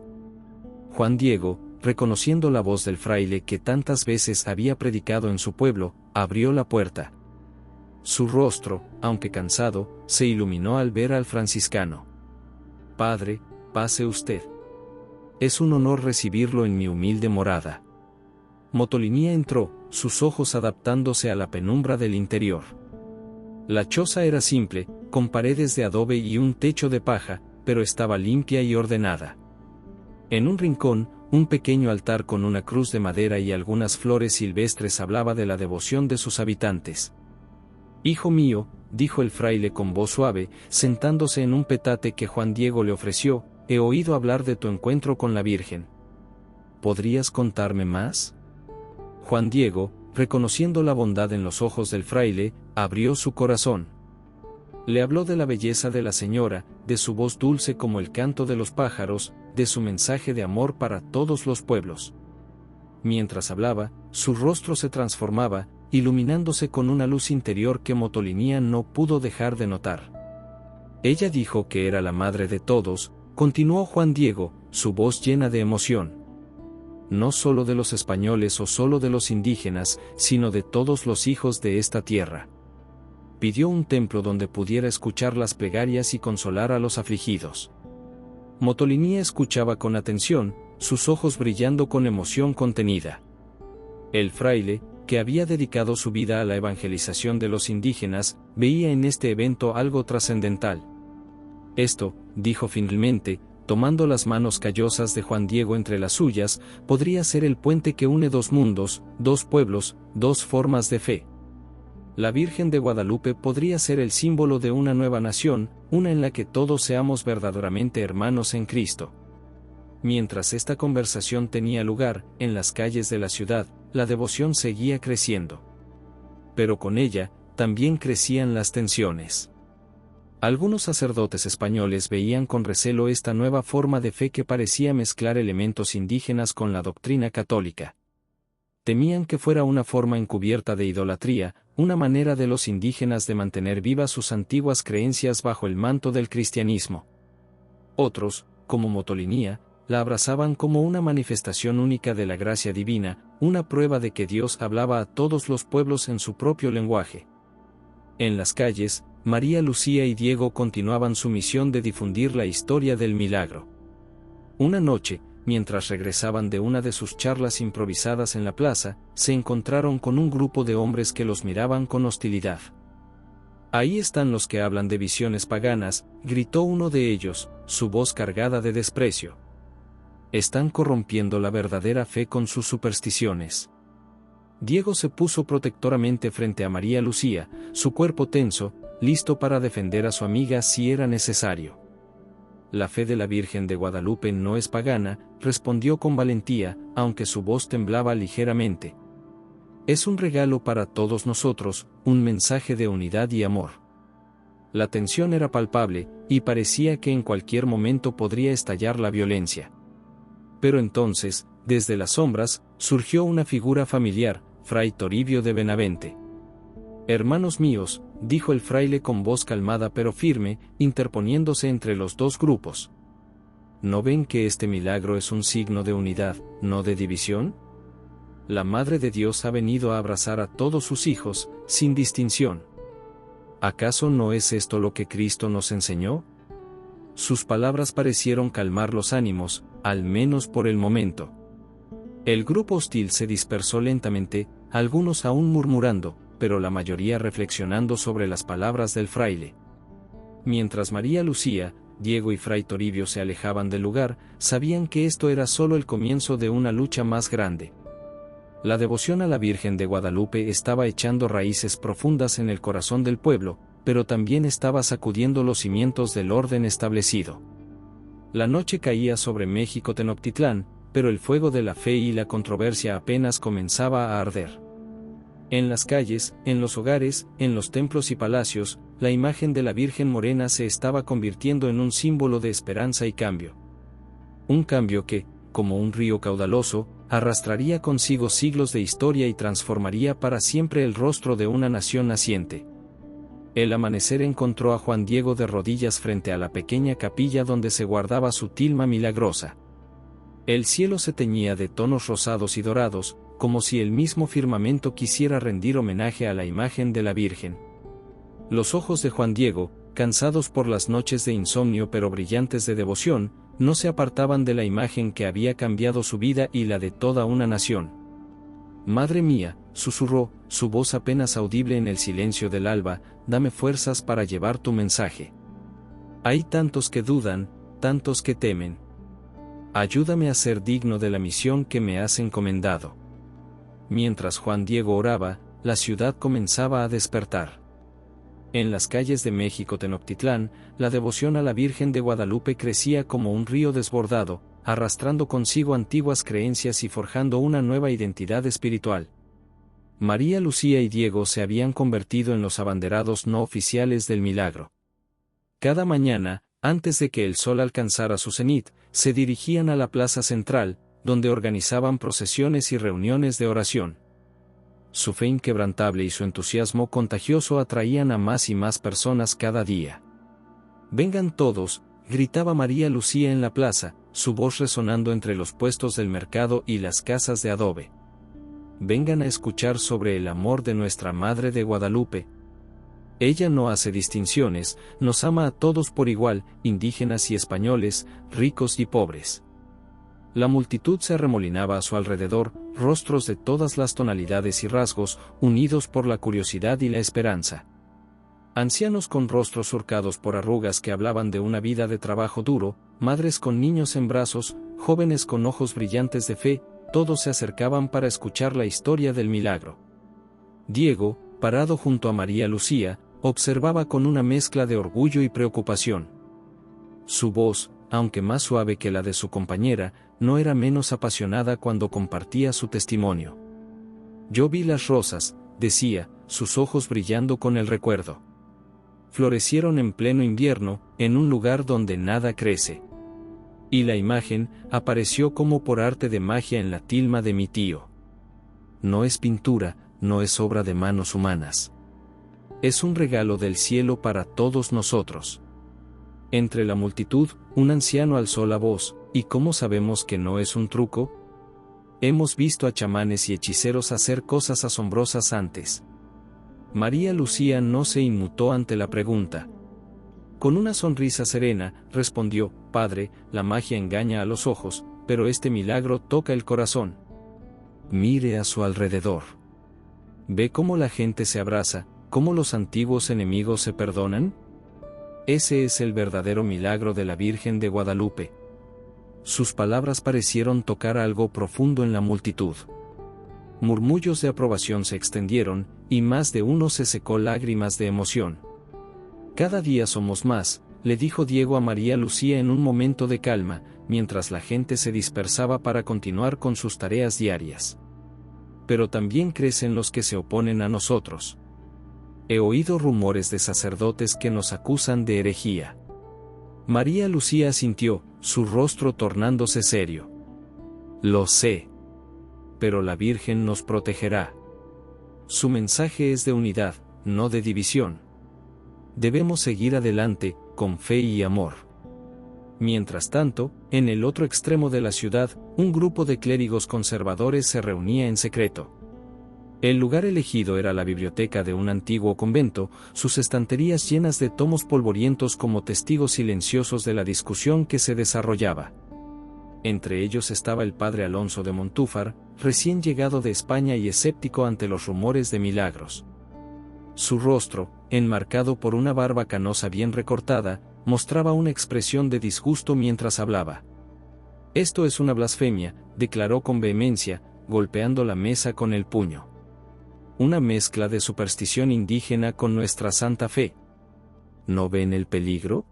Speaker 1: Juan Diego, reconociendo la voz del fraile que tantas veces había predicado en su pueblo, abrió la puerta. Su rostro, aunque cansado, se iluminó al ver al franciscano. Padre, pase usted. Es un honor recibirlo en mi humilde morada. Motolinía entró, sus ojos adaptándose a la penumbra del interior. La choza era simple, con paredes de adobe y un techo de paja, pero estaba limpia y ordenada. En un rincón, un pequeño altar con una cruz de madera y algunas flores silvestres hablaba de la devoción de sus habitantes. «Hijo mío», dijo el fraile con voz suave, sentándose en un petate que Juan Diego le ofreció, «he oído hablar de tu encuentro con la Virgen. ¿Podrías contarme más?» Juan Diego, reconociendo la bondad en los ojos del fraile, abrió su corazón. Le habló de la belleza de la señora, de su voz dulce como el canto de los pájaros, de su mensaje de amor para todos los pueblos. Mientras hablaba, su rostro se transformaba, iluminándose con una luz interior que Motolinía no pudo dejar de notar. Ella dijo que era la madre de todos, continuó Juan Diego, su voz llena de emoción. No solo de los españoles o solo de los indígenas, sino de todos los hijos de esta tierra. Pidió un templo donde pudiera escuchar las plegarias y consolar a los afligidos. Motolinía escuchaba con atención, sus ojos brillando con emoción contenida. El fraile, que había dedicado su vida a la evangelización de los indígenas, veía en este evento algo trascendental. Esto, dijo finalmente, tomando las manos callosas de Juan Diego entre las suyas, podría ser el puente que une dos mundos, dos pueblos, dos formas de fe. La Virgen de Guadalupe podría ser el símbolo de una nueva nación, una en la que todos seamos verdaderamente hermanos en Cristo. Mientras esta conversación tenía lugar, en las calles de la ciudad, la devoción seguía creciendo. Pero con ella, también crecían las tensiones. Algunos sacerdotes españoles veían con recelo esta nueva forma de fe que parecía mezclar elementos indígenas con la doctrina católica. Temían que fuera una forma encubierta de idolatría, una manera de los indígenas de mantener vivas sus antiguas creencias bajo el manto del cristianismo. Otros, como Motolinía, la abrazaban como una manifestación única de la gracia divina, una prueba de que Dios hablaba a todos los pueblos en su propio lenguaje. En las calles, María Lucía y Diego continuaban su misión de difundir la historia del milagro. Una noche, mientras regresaban de una de sus charlas improvisadas en la plaza, se encontraron con un grupo de hombres que los miraban con hostilidad. «Ahí están los que hablan de visiones paganas», gritó uno de ellos, su voz cargada de desprecio. «Están corrompiendo la verdadera fe con sus supersticiones». Diego se puso protectoramente frente a María Lucía, su cuerpo tenso, listo para defender a su amiga si era necesario. «La fe de la Virgen de Guadalupe no es pagana», respondió con valentía, aunque su voz temblaba ligeramente. «Es un regalo para todos nosotros, un mensaje de unidad y amor». La tensión era palpable, y parecía que en cualquier momento podría estallar la violencia. Pero entonces, desde las sombras, surgió una figura familiar, Fray Toribio de Benavente. «Hermanos míos», dijo el fraile con voz calmada pero firme, interponiéndose entre los dos grupos. ¿No ven que este milagro es un signo de unidad, no de división? La Madre de Dios ha venido a abrazar a todos sus hijos, sin distinción. ¿Acaso no es esto lo que Cristo nos enseñó? Sus palabras parecieron calmar los ánimos, al menos por el momento. El grupo hostil se dispersó lentamente, algunos aún murmurando, pero la mayoría reflexionando sobre las palabras del fraile. Mientras María Lucía, Diego y Fray Toribio se alejaban del lugar, sabían que esto era solo el comienzo de una lucha más grande. La devoción a la Virgen de Guadalupe estaba echando raíces profundas en el corazón del pueblo, pero también estaba sacudiendo los cimientos del orden establecido. La noche caía sobre México Tenochtitlán, pero el fuego de la fe y la controversia apenas comenzaba a arder. En las calles, en los hogares, en los templos y palacios, la imagen de la Virgen Morena se estaba convirtiendo en un símbolo de esperanza y cambio. Un cambio que, como un río caudaloso, arrastraría consigo siglos de historia y transformaría para siempre el rostro de una nación naciente. El amanecer encontró a Juan Diego de rodillas frente a la pequeña capilla donde se guardaba su tilma milagrosa. El cielo se teñía de tonos rosados y dorados, como si el mismo firmamento quisiera rendir homenaje a la imagen de la Virgen. Los ojos de Juan Diego, cansados por las noches de insomnio pero brillantes de devoción, no se apartaban de la imagen que había cambiado su vida y la de toda una nación. «Madre mía», susurró, su voz apenas audible en el silencio del alba, «dame fuerzas para llevar tu mensaje. Hay tantos que dudan, tantos que temen. Ayúdame a ser digno de la misión que me has encomendado». Mientras Juan Diego oraba, la ciudad comenzaba a despertar. En las calles de México Tenochtitlán, la devoción a la Virgen de Guadalupe crecía como un río desbordado, arrastrando consigo antiguas creencias y forjando una nueva identidad espiritual. María Lucía y Diego se habían convertido en los abanderados no oficiales del milagro. Cada mañana, antes de que el sol alcanzara su cenit, se dirigían a la plaza central, donde organizaban procesiones y reuniones de oración. Su fe inquebrantable y su entusiasmo contagioso atraían a más y más personas cada día. «Vengan todos», gritaba María Lucía en la plaza, su voz resonando entre los puestos del mercado y las casas de adobe. «Vengan a escuchar sobre el amor de nuestra Madre de Guadalupe. Ella no hace distinciones, nos ama a todos por igual, indígenas y españoles, ricos y pobres». La multitud se arremolinaba a su alrededor, rostros de todas las tonalidades y rasgos, unidos por la curiosidad y la esperanza. Ancianos con rostros surcados por arrugas que hablaban de una vida de trabajo duro, madres con niños en brazos, jóvenes con ojos brillantes de fe, todos se acercaban para escuchar la historia del milagro. Diego, parado junto a María Lucía, observaba con una mezcla de orgullo y preocupación. Su voz, aunque más suave que la de su compañera, no era menos apasionada cuando compartía su testimonio. «Yo vi las rosas», decía, sus ojos brillando con el recuerdo. «Florecieron en pleno invierno, en un lugar donde nada crece. Y la imagen apareció como por arte de magia en la tilma de mi tío. No es pintura, no es obra de manos humanas. Es un regalo del cielo para todos nosotros». Entre la multitud, un anciano alzó la voz, «¿Y cómo sabemos que no es un truco? Hemos visto a chamanes y hechiceros hacer cosas asombrosas antes». María Lucía no se inmutó ante la pregunta. Con una sonrisa serena, respondió, «Padre, la magia engaña a los ojos, pero este milagro toca el corazón. Mire a su alrededor. ¿Ve cómo la gente se abraza, cómo los antiguos enemigos se perdonan? Ese es el verdadero milagro de la Virgen de Guadalupe». Sus palabras parecieron tocar algo profundo en la multitud. Murmullos de aprobación se extendieron, y más de uno se secó lágrimas de emoción. «Cada día somos más», le dijo Diego a María Lucía en un momento de calma, mientras la gente se dispersaba para continuar con sus tareas diarias. «Pero también crecen los que se oponen a nosotros. He oído rumores de sacerdotes que nos acusan de herejía». María Lucía asintió, su rostro tornándose serio. «Lo sé. Pero la Virgen nos protegerá. Su mensaje es de unidad, no de división. Debemos seguir adelante, con fe y amor». Mientras tanto, en el otro extremo de la ciudad, un grupo de clérigos conservadores se reunía en secreto. El lugar elegido era la biblioteca de un antiguo convento, sus estanterías llenas de tomos polvorientos como testigos silenciosos de la discusión que se desarrollaba. Entre ellos estaba el padre Alonso de Montúfar, recién llegado de España y escéptico ante los rumores de milagros. Su rostro, enmarcado por una barba canosa bien recortada, mostraba una expresión de disgusto mientras hablaba. «Esto es una blasfemia», declaró con vehemencia, golpeando la mesa con el puño. «Una mezcla de superstición indígena con nuestra santa fe. ¿No ven el peligro?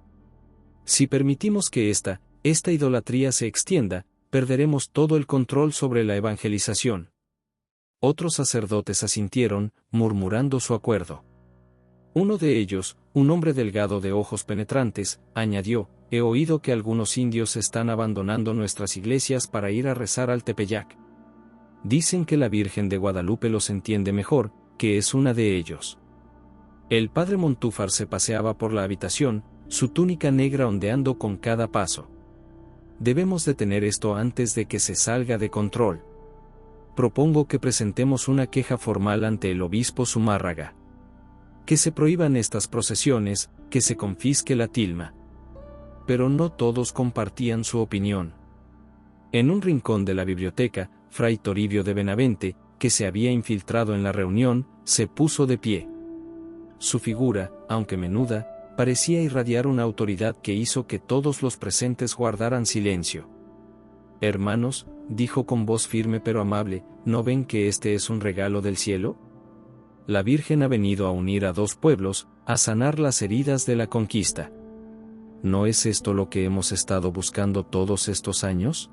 Speaker 1: Si permitimos que esta idolatría se extienda, perderemos todo el control sobre la evangelización». Otros sacerdotes asintieron, murmurando su acuerdo. Uno de ellos, un hombre delgado de ojos penetrantes, añadió: «He oído que algunos indios están abandonando nuestras iglesias para ir a rezar al Tepeyac. Dicen que la Virgen de Guadalupe los entiende mejor, que es una de ellos». El padre Montúfar se paseaba por la habitación, su túnica negra ondeando con cada paso. «Debemos detener esto antes de que se salga de control. Propongo que presentemos una queja formal ante el obispo Zumárraga. Que se prohíban estas procesiones, que se confisque la tilma». Pero no todos compartían su opinión. En un rincón de la biblioteca, Fray Toribio de Benavente, que se había infiltrado en la reunión, se puso de pie. Su figura, aunque menuda, parecía irradiar una autoridad que hizo que todos los presentes guardaran silencio. «Hermanos», dijo con voz firme pero amable, ¿no ven que este es un regalo del cielo? La Virgen ha venido a unir a dos pueblos, a sanar las heridas de la conquista. ¿No es esto lo que hemos estado buscando todos estos años?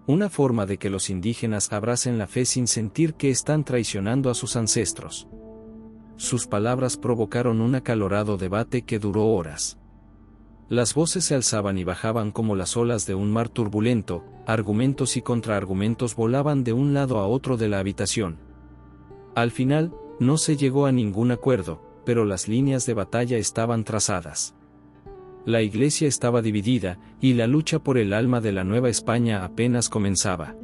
Speaker 1: Una forma de que los indígenas abracen la fe sin sentir que están traicionando a sus ancestros. Sus palabras provocaron un acalorado debate que duró horas. Las voces se alzaban y bajaban como las olas de un mar turbulento, argumentos y contraargumentos volaban de un lado a otro de la habitación. Al final, no se llegó a ningún acuerdo, pero las líneas de batalla estaban trazadas. La Iglesia estaba dividida, y la lucha por el alma de la Nueva España apenas comenzaba.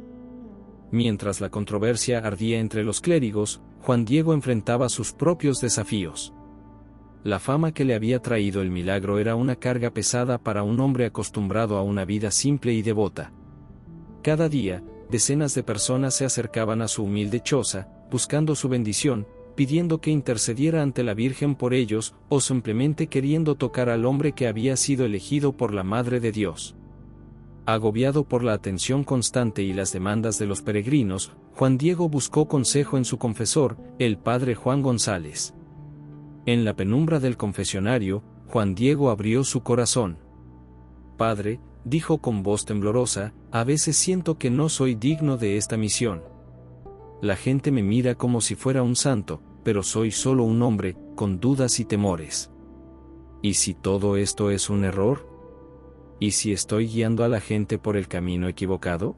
Speaker 1: Mientras la controversia ardía entre los clérigos, Juan Diego enfrentaba sus propios desafíos. La fama que le había traído el milagro era una carga pesada para un hombre acostumbrado a una vida simple y devota. Cada día, decenas de personas se acercaban a su humilde choza, buscando su bendición, pidiendo que intercediera ante la Virgen por ellos, o simplemente queriendo tocar al hombre que había sido elegido por la Madre de Dios. Agobiado por la atención constante y las demandas de los peregrinos, Juan Diego buscó consejo en su confesor, el padre Juan González. En la penumbra del confesionario, Juan Diego abrió su corazón. «Padre», dijo con voz temblorosa, «a veces siento que no soy digno de esta misión. La gente me mira como si fuera un santo, pero soy solo un hombre, con dudas y temores. ¿Y si todo esto es un error? ¿Y si estoy guiando a la gente por el camino equivocado?».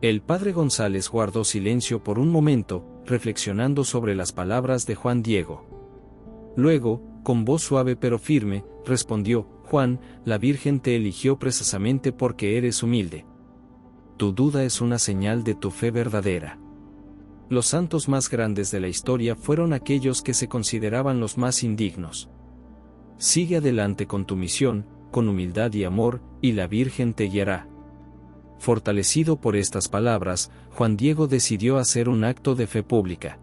Speaker 1: El padre González guardó silencio por un momento, reflexionando sobre las palabras de Juan Diego. Luego, con voz suave pero firme, respondió: «Juan, la Virgen te eligió precisamente porque eres humilde. Tu duda es una señal de tu fe verdadera. Los santos más grandes de la historia fueron aquellos que se consideraban los más indignos. Sigue adelante con tu misión, con humildad y amor, y la Virgen te guiará». Fortalecido por estas palabras, Juan Diego decidió hacer un acto de fe pública.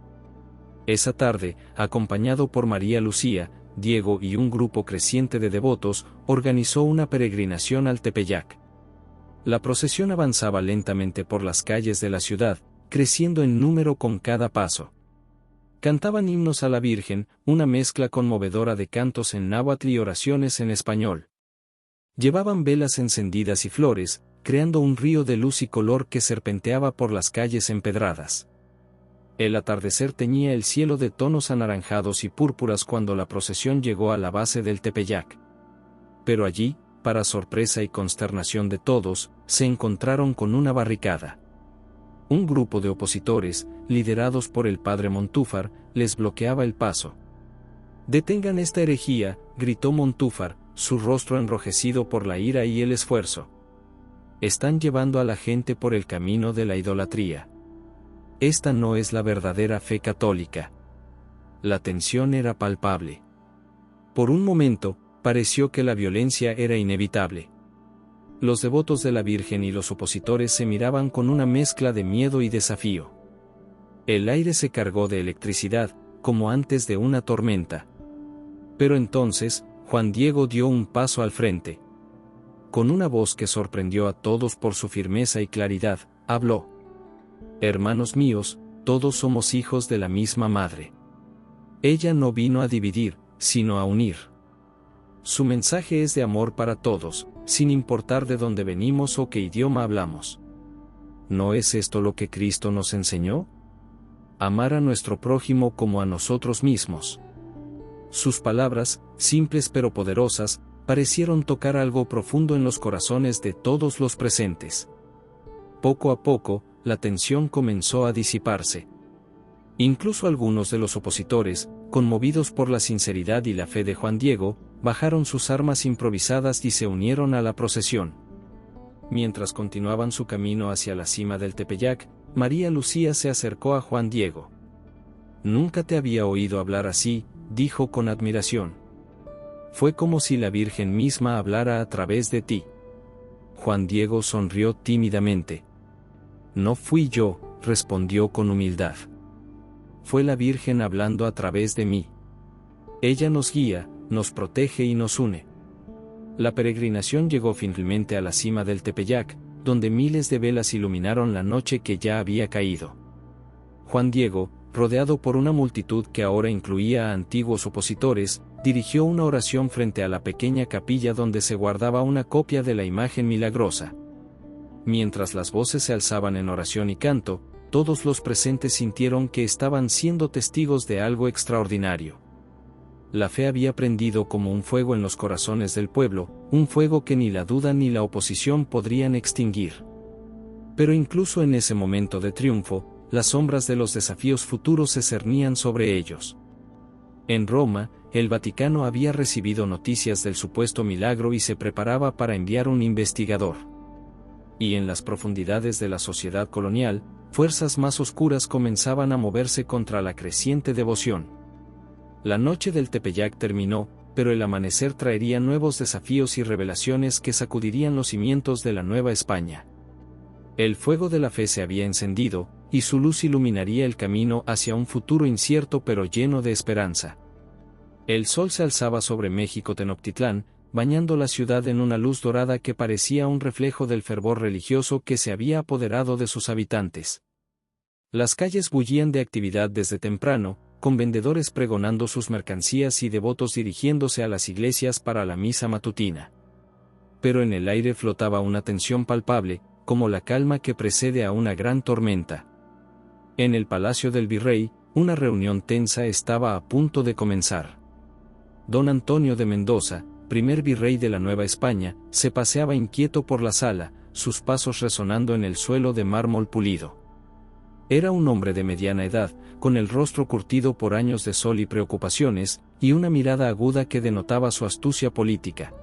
Speaker 1: Esa tarde, acompañado por María Lucía, Diego y un grupo creciente de devotos, organizó una peregrinación al Tepeyac. La procesión avanzaba lentamente por las calles de la ciudad, creciendo en número con cada paso. Cantaban himnos a la Virgen, una mezcla conmovedora de cantos en náhuatl y oraciones en español. Llevaban velas encendidas y flores, creando un río de luz y color que serpenteaba por las calles empedradas. El atardecer teñía el cielo de tonos anaranjados y púrpuras cuando la procesión llegó a la base del Tepeyac. Pero allí, para sorpresa y consternación de todos, se encontraron con una barricada. Un grupo de opositores, liderados por el padre Montúfar, les bloqueaba el paso. «Detengan esta herejía», gritó Montúfar, su rostro enrojecido por la ira y el esfuerzo. «Están llevando a la gente por el camino de la idolatría. Esta no es la verdadera fe católica». La tensión era palpable. Por un momento, pareció que la violencia era inevitable. Los devotos de la Virgen y los opositores se miraban con una mezcla de miedo y desafío. El aire se cargó de electricidad, como antes de una tormenta. Pero entonces, Juan Diego dio un paso al frente. Con una voz que sorprendió a todos por su firmeza y claridad, habló: «Hermanos míos, todos somos hijos de la misma Madre. Ella no vino a dividir, sino a unir. Su mensaje es de amor para todos, sin importar de dónde venimos o qué idioma hablamos. ¿No es esto lo que Cristo nos enseñó? amar a nuestro prójimo como a nosotros mismos. Sus palabras, simples pero poderosas, parecieron tocar algo profundo en los corazones de todos los presentes. Poco a poco, la tensión comenzó a disiparse. Incluso algunos de los opositores, conmovidos por la sinceridad y la fe de Juan Diego, bajaron sus armas improvisadas y se unieron a la procesión. Mientras continuaban su camino hacia la cima del Tepeyac, María Lucía se acercó a Juan Diego. «Nunca te había oído hablar así», dijo con admiración. «Fue como si la Virgen misma hablara a través de ti». Juan Diego sonrió tímidamente. «No fui yo», respondió con humildad. «Fue la Virgen hablando a través de mí. Ella nos guía, nos protege y nos une». La peregrinación llegó finalmente a la cima del Tepeyac, donde miles de velas iluminaron la noche que ya había caído. Juan Diego, rodeado por una multitud que ahora incluía a antiguos opositores, dirigió una oración frente a la pequeña capilla donde se guardaba una copia de la imagen milagrosa. Mientras las voces se alzaban en oración y canto, todos los presentes sintieron que estaban siendo testigos de algo extraordinario. La fe había prendido como un fuego en los corazones del pueblo, un fuego que ni la duda ni la oposición podrían extinguir. Pero incluso en ese momento de triunfo, las sombras de los desafíos futuros se cernían sobre ellos. En Roma, el Vaticano había recibido noticias del supuesto milagro y se preparaba para enviar un investigador. Y en las profundidades de la sociedad colonial, fuerzas más oscuras comenzaban a moverse contra la creciente devoción. La noche del Tepeyac terminó, pero el amanecer traería nuevos desafíos y revelaciones que sacudirían los cimientos de la Nueva España. El fuego de la fe se había encendido, y su luz iluminaría el camino hacia un futuro incierto pero lleno de esperanza. El sol se alzaba sobre México Tenochtitlán, bañando la ciudad en una luz dorada que parecía un reflejo del fervor religioso que se había apoderado de sus habitantes. Las calles bullían de actividad desde temprano, con vendedores pregonando sus mercancías y devotos dirigiéndose a las iglesias para la misa matutina. Pero en el aire flotaba una tensión palpable, como la calma que precede a una gran tormenta. En el palacio del virrey, una reunión tensa estaba a punto de comenzar. Don Antonio de Mendoza, primer virrey de la Nueva España, se paseaba inquieto por la sala, sus pasos resonando en el suelo de mármol pulido. Era un hombre de mediana edad, con el rostro curtido por años de sol y preocupaciones, y una mirada aguda que denotaba su astucia política.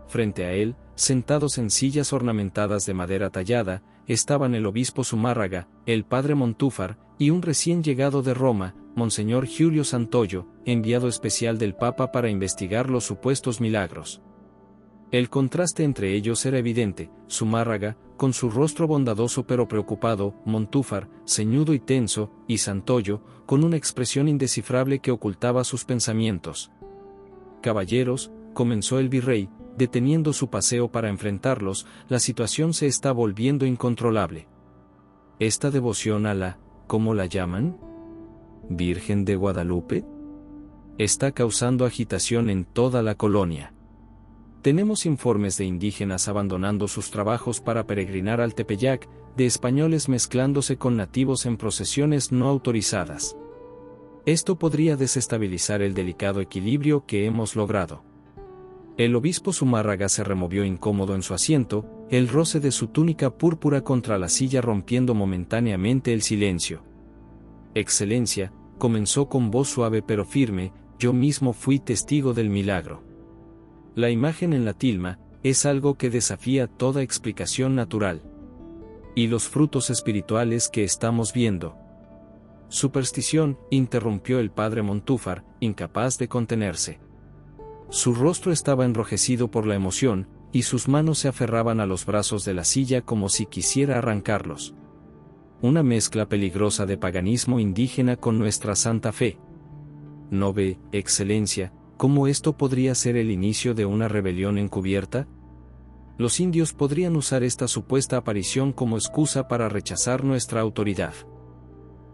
Speaker 1: Frente a él, sentados en sillas ornamentadas de madera tallada, estaban el obispo Zumárraga, el padre Montúfar, y un recién llegado de Roma, Monseñor Julio Santoyo, enviado especial del Papa para investigar los supuestos milagros. El contraste entre ellos era evidente: Zumárraga, con su rostro bondadoso pero preocupado, Montúfar, ceñudo y tenso, y Santoyo, con una expresión indescifrable que ocultaba sus pensamientos. «Caballeros», comenzó el virrey, deteniendo su paseo para enfrentarlos, «la situación se está volviendo incontrolable. Esta devoción a la, ¿cómo la llaman? ¿Virgen de Guadalupe? Está causando agitación en toda la colonia. Tenemos informes de indígenas abandonando sus trabajos para peregrinar al Tepeyac, de españoles mezclándose con nativos en procesiones no autorizadas. Esto podría desestabilizar el delicado equilibrio que hemos logrado». El obispo Zumárraga se removió incómodo en su asiento, el roce de su túnica púrpura contra la silla rompiendo momentáneamente el silencio. «Excelencia», comenzó con voz suave pero firme, «yo mismo fui testigo del milagro. La imagen en la tilma es algo que desafía toda explicación natural. ¿Y los frutos espirituales que estamos viendo?» «Superstición», interrumpió el padre Montúfar, incapaz de contenerse. Su rostro estaba enrojecido por la emoción, y sus manos se aferraban a los brazos de la silla como si quisiera arrancarlos. «Una mezcla peligrosa de paganismo indígena con nuestra santa fe. ¿No ve, Excelencia, cómo esto podría ser el inicio de una rebelión encubierta? Los indios podrían usar esta supuesta aparición como excusa para rechazar nuestra autoridad».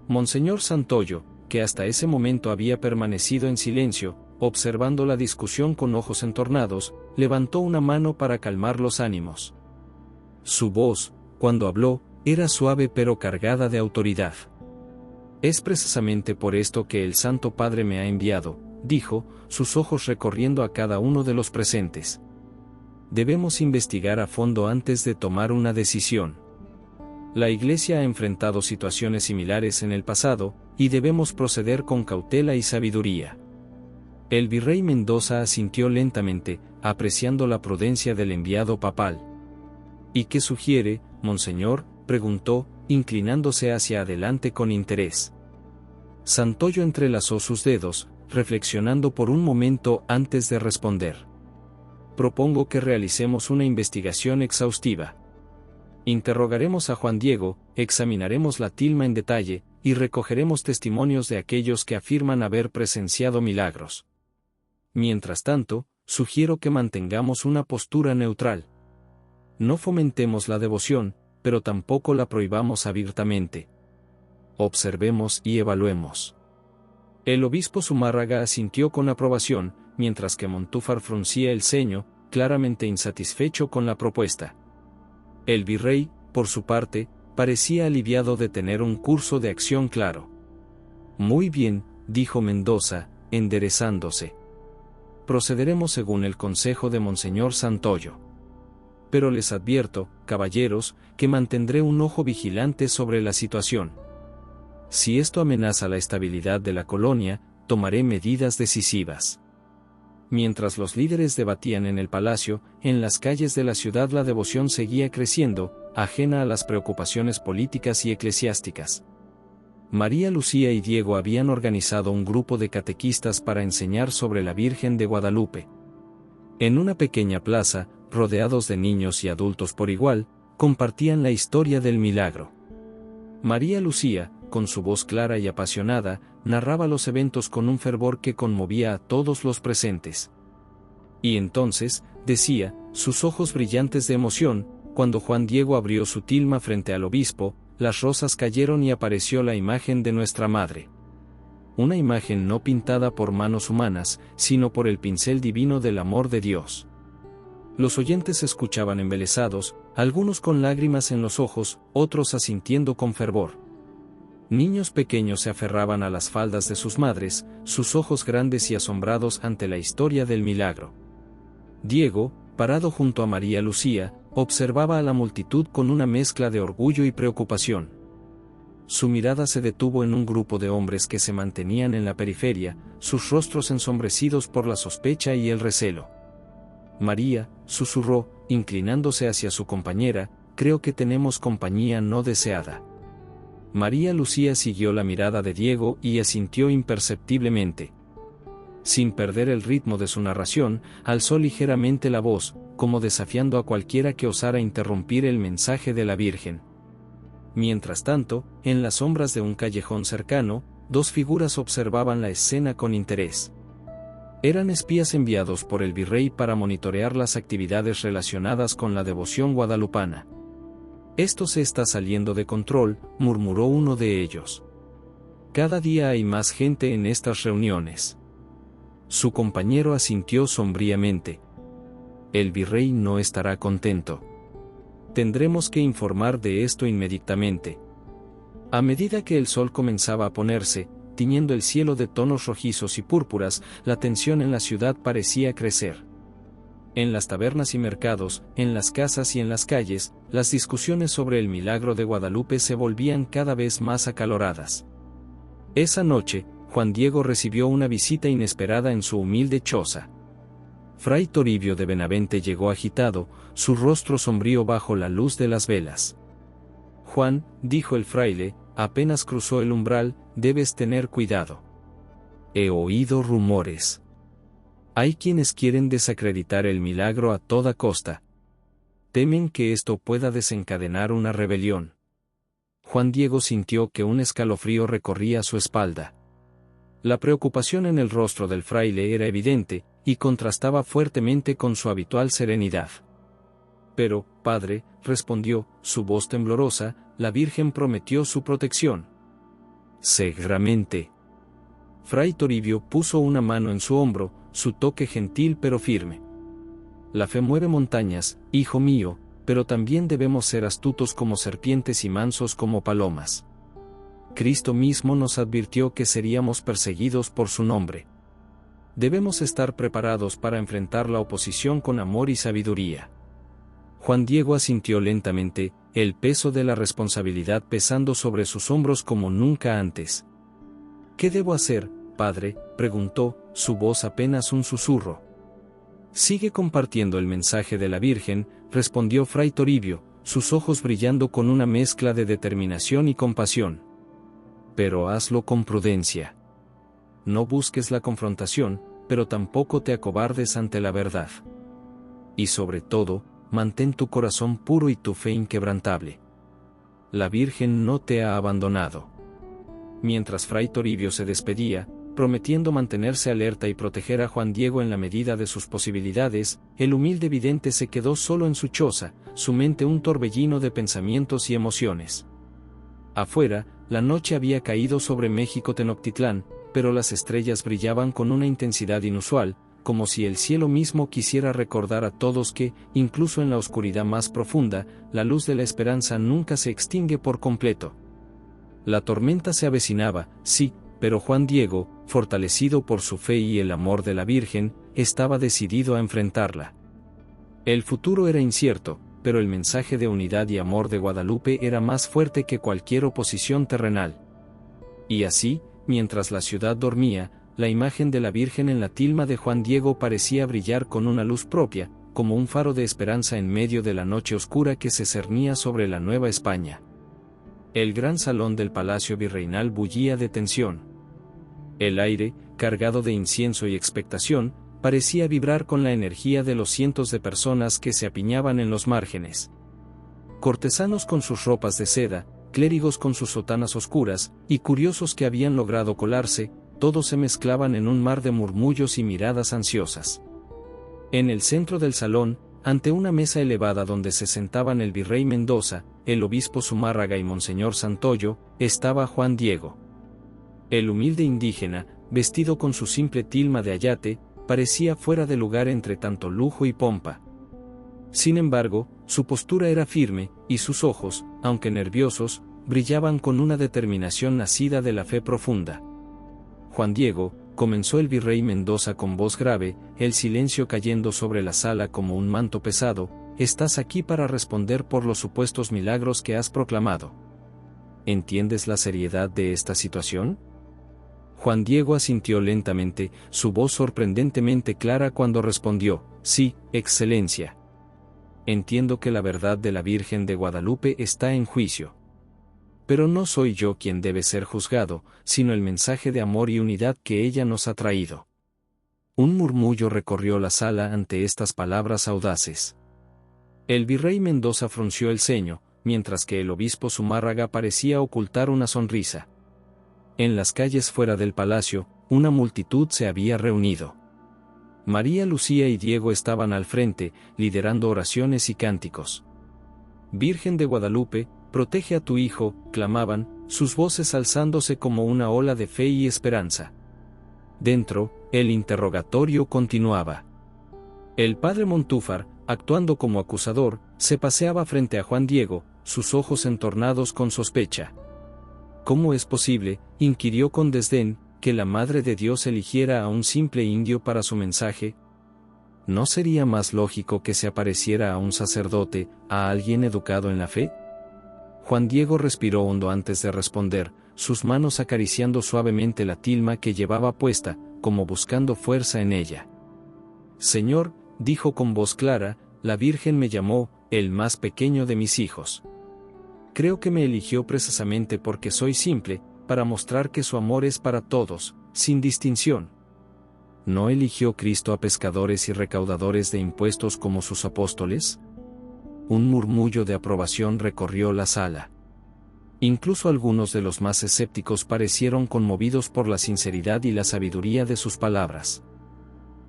Speaker 1: Monseñor Santoyo, que hasta ese momento había permanecido en silencio, observando la discusión con ojos entornados, levantó una mano para calmar los ánimos. Su voz, cuando habló, era suave pero cargada de autoridad. Es precisamente por esto que el Santo Padre me ha enviado, dijo, sus ojos recorriendo a cada uno de los presentes. Debemos investigar a fondo antes de tomar una decisión. La Iglesia ha enfrentado situaciones similares en el pasado, y debemos proceder con cautela y sabiduría. El virrey Mendoza asintió lentamente, apreciando la prudencia del enviado papal. ¿Y qué sugiere, monseñor?, preguntó, inclinándose hacia adelante con interés. Santoyo entrelazó sus dedos, reflexionando por un momento antes de responder. Propongo que realicemos una investigación exhaustiva. Interrogaremos a Juan Diego, examinaremos la tilma en detalle, y recogeremos testimonios de aquellos que afirman haber presenciado milagros. Mientras tanto, sugiero que mantengamos una postura neutral. No fomentemos la devoción, pero tampoco la prohibamos abiertamente. Observemos y evaluemos. El obispo Zumárraga asintió con aprobación, mientras que Montúfar fruncía el ceño, claramente insatisfecho con la propuesta. El virrey, por su parte, parecía aliviado de tener un curso de acción claro. Muy bien, dijo Mendoza, enderezándose. Procederemos según el consejo de Monseñor Santoyo. Pero les advierto, caballeros, que mantendré un ojo vigilante sobre la situación. Si esto amenaza la estabilidad de la colonia, tomaré medidas decisivas. Mientras los líderes debatían en el palacio, en las calles de la ciudad la devoción seguía creciendo, ajena a las preocupaciones políticas y eclesiásticas. María Lucía y Diego habían organizado un grupo de catequistas para enseñar sobre la Virgen de Guadalupe. En una pequeña plaza, rodeados de niños y adultos por igual, compartían la historia del milagro. María Lucía, con su voz clara y apasionada, narraba los eventos con un fervor que conmovía a todos los presentes. Y entonces, decía, sus ojos brillantes de emoción, cuando Juan Diego abrió su tilma frente al obispo, las rosas cayeron y apareció la imagen de nuestra Madre. Una imagen no pintada por manos humanas, sino por el pincel divino del amor de Dios. Los oyentes escuchaban embelesados, algunos con lágrimas en los ojos, otros asintiendo con fervor. Niños pequeños se aferraban a las faldas de sus madres, sus ojos grandes y asombrados ante la historia del milagro. Diego, parado junto a María Lucía, observaba a la multitud con una mezcla de orgullo y preocupación. Su mirada se detuvo en un grupo de hombres que se mantenían en la periferia, sus rostros ensombrecidos por la sospecha y el recelo. María, susurró, inclinándose hacia su compañera, creo que tenemos compañía no deseada. María Lucía siguió la mirada de Diego y asintió imperceptiblemente. Sin perder el ritmo de su narración, alzó ligeramente la voz, como desafiando a cualquiera que osara interrumpir el mensaje de la Virgen. Mientras tanto, en las sombras de un callejón cercano, dos figuras observaban la escena con interés. Eran espías enviados por el virrey para monitorear las actividades relacionadas con la devoción guadalupana. Esto se está saliendo de control, murmuró uno de ellos. Cada día hay más gente en estas reuniones. Su compañero asintió sombríamente. El virrey no estará contento. Tendremos que informar de esto inmediatamente. A medida que el sol comenzaba a ponerse, tiñendo el cielo de tonos rojizos y púrpuras, la tensión en la ciudad parecía crecer. En las tabernas y mercados, en las casas y en las calles, las discusiones sobre el milagro de Guadalupe se volvían cada vez más acaloradas. Esa noche, Juan Diego recibió una visita inesperada en su humilde choza. Fray Toribio de Benavente llegó agitado, su rostro sombrío bajo la luz de las velas. Juan, dijo el fraile, apenas cruzó el umbral, debes tener cuidado. He oído rumores. Hay quienes quieren desacreditar el milagro a toda costa. Temen que esto pueda desencadenar una rebelión. Juan Diego sintió que un escalofrío recorría su espalda. La preocupación en el rostro del fraile era evidente, y contrastaba fuertemente con su habitual serenidad. Pero, padre, respondió, su voz temblorosa, la Virgen prometió su protección. Seguramente. Fray Toribio puso una mano en su hombro, su toque gentil pero firme. La fe mueve montañas, hijo mío, pero también debemos ser astutos como serpientes y mansos como palomas. Cristo mismo nos advirtió que seríamos perseguidos por su nombre. Debemos estar preparados para enfrentar la oposición con amor y sabiduría. Juan Diego asintió lentamente, el peso de la responsabilidad pesando sobre sus hombros como nunca antes. ¿Qué debo hacer, padre?, preguntó, su voz apenas un susurro. Sigue compartiendo el mensaje de la Virgen, respondió Fray Toribio, sus ojos brillando con una mezcla de determinación y compasión. Pero hazlo con prudencia. No busques la confrontación, pero tampoco te acobardes ante la verdad. Y sobre todo, mantén tu corazón puro y tu fe inquebrantable. La Virgen no te ha abandonado. Mientras Fray Toribio se despedía, prometiendo mantenerse alerta y proteger a Juan Diego en la medida de sus posibilidades, el humilde vidente se quedó solo en su choza, su mente un torbellino de pensamientos y emociones. Afuera, la noche había caído sobre México Tenochtitlán, pero las estrellas brillaban con una intensidad inusual, como si el cielo mismo quisiera recordar a todos que, incluso en la oscuridad más profunda, la luz de la esperanza nunca se extingue por completo. La tormenta se avecinaba, sí, pero Juan Diego, fortalecido por su fe y el amor de la Virgen, estaba decidido a enfrentarla. El futuro era incierto, pero el mensaje de unidad y amor de Guadalupe era más fuerte que cualquier oposición terrenal. Y así, mientras la ciudad dormía, la imagen de la Virgen en la tilma de Juan Diego parecía brillar con una luz propia, como un faro de esperanza en medio de la noche oscura que se cernía sobre la Nueva España. El gran salón del Palacio Virreinal bullía de tensión. El aire, cargado de incienso y expectación, parecía vibrar con la energía de los cientos de personas que se apiñaban en los márgenes. Cortesanos con sus ropas de seda, clérigos con sus sotanas oscuras, y curiosos que habían logrado colarse, todos se mezclaban en un mar de murmullos y miradas ansiosas. En el centro del salón, ante una mesa elevada donde se sentaban el virrey Mendoza, el obispo Zumárraga y Monseñor Santoyo, estaba Juan Diego. El humilde indígena, vestido con su simple tilma de ayate, parecía fuera de lugar entre tanto lujo y pompa. Sin embargo, su postura era firme, y sus ojos, aunque nerviosos, brillaban con una determinación nacida de la fe profunda. Juan Diego, comenzó el virrey Mendoza con voz grave, el silencio cayendo sobre la sala como un manto pesado, estás aquí para responder por los supuestos milagros que has proclamado. ¿Entiendes la seriedad de esta situación? Juan Diego asintió lentamente, su voz sorprendentemente clara cuando respondió, sí, Excelencia. Entiendo que la verdad de la Virgen de Guadalupe está en juicio. Pero no soy yo quien debe ser juzgado, sino el mensaje de amor y unidad que ella nos ha traído. Un murmullo recorrió la sala ante estas palabras audaces. El virrey Mendoza frunció el ceño, mientras que el obispo Zumárraga parecía ocultar una sonrisa. En las calles fuera del palacio, una multitud se había reunido. María Lucía y Diego estaban al frente, liderando oraciones y cánticos. Virgen de Guadalupe, protege a tu hijo, clamaban, sus voces alzándose como una ola de fe y esperanza. Dentro, el interrogatorio continuaba. El padre Montúfar, actuando como acusador, se paseaba frente a Juan Diego, sus ojos entornados con sospecha. ¿Cómo es posible, inquirió con desdén, que la Madre de Dios eligiera a un simple indio para su mensaje? ¿No sería más lógico que se apareciera a un sacerdote, a alguien educado en la fe? Juan Diego respiró hondo antes de responder, sus manos acariciando suavemente la tilma que llevaba puesta, como buscando fuerza en ella. Señor, dijo con voz clara, la Virgen me llamó, el más pequeño de mis hijos. Creo que me eligió precisamente porque soy simple, para mostrar que su amor es para todos, sin distinción. ¿No eligió Cristo a pescadores y recaudadores de impuestos como sus apóstoles? Un murmullo de aprobación recorrió la sala. Incluso algunos de los más escépticos parecieron conmovidos por la sinceridad y la sabiduría de sus palabras.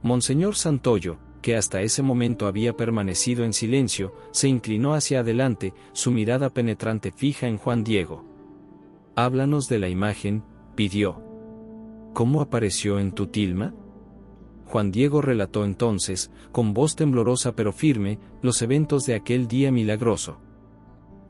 Speaker 1: Monseñor Santoyo, que hasta ese momento había permanecido en silencio, se inclinó hacia adelante, su mirada penetrante fija en Juan Diego. Háblanos de la imagen, pidió. ¿Cómo apareció en tu tilma? Juan Diego relató entonces, con voz temblorosa pero firme, los eventos de aquel día milagroso.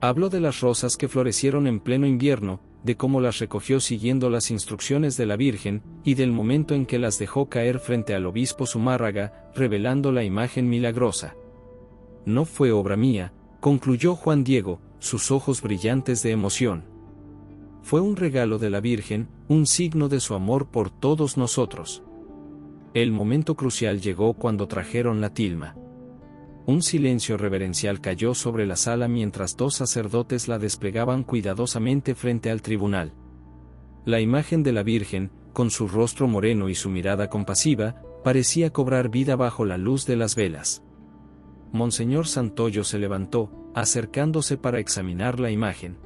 Speaker 1: Habló de las rosas que florecieron en pleno invierno, de cómo las recogió siguiendo las instrucciones de la Virgen, y del momento en que las dejó caer frente al obispo Zumárraga, revelando la imagen milagrosa. No fue obra mía, concluyó Juan Diego, sus ojos brillantes de emoción. Fue un regalo de la Virgen, un signo de su amor por todos nosotros. El momento crucial llegó cuando trajeron la tilma. Un silencio reverencial cayó sobre la sala mientras dos sacerdotes la desplegaban cuidadosamente frente al tribunal. La imagen de la Virgen, con su rostro moreno y su mirada compasiva, parecía cobrar vida bajo la luz de las velas. Monseñor Santoyo se levantó, acercándose para examinar la imagen.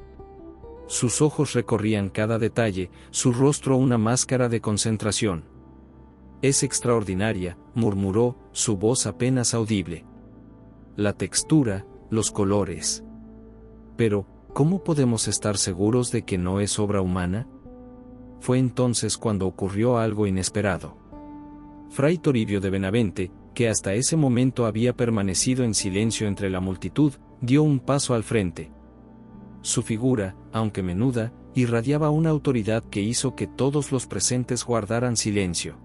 Speaker 1: Sus ojos recorrían cada detalle, su rostro una máscara de concentración. «Es extraordinaria», murmuró, su voz apenas audible. «La textura, los colores. Pero, ¿cómo podemos estar seguros de que no es obra humana?». Fue entonces cuando ocurrió algo inesperado. Fray Toribio de Benavente, que hasta ese momento había permanecido en silencio entre la multitud, dio un paso al frente. Su figura, aunque menuda, irradiaba una autoridad que hizo que todos los presentes guardaran silencio.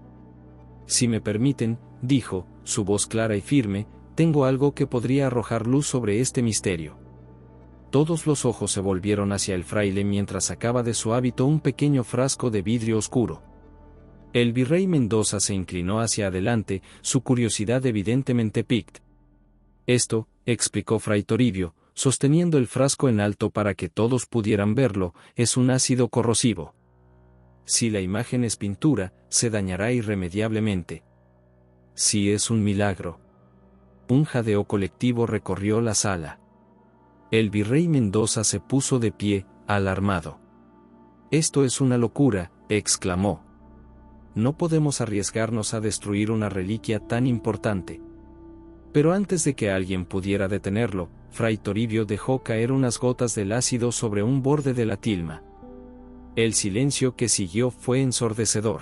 Speaker 1: «Si me permiten», dijo, su voz clara y firme, «tengo algo que podría arrojar luz sobre este misterio». Todos los ojos se volvieron hacia el fraile mientras sacaba de su hábito un pequeño frasco de vidrio oscuro. El virrey Mendoza se inclinó hacia adelante, su curiosidad evidentemente picta. «Esto», explicó Fray Toribio, sosteniendo el frasco en alto para que todos pudieran verlo, «es un ácido corrosivo. Si la imagen es pintura, se dañará irremediablemente». «Sí, es un milagro». Un jadeo colectivo recorrió la sala. El virrey Mendoza se puso de pie, alarmado. «Esto es una locura», exclamó. «No podemos arriesgarnos a destruir una reliquia tan importante». Pero antes de que alguien pudiera detenerlo, Fray Toribio dejó caer unas gotas del ácido sobre un borde de la tilma. El silencio que siguió fue ensordecedor.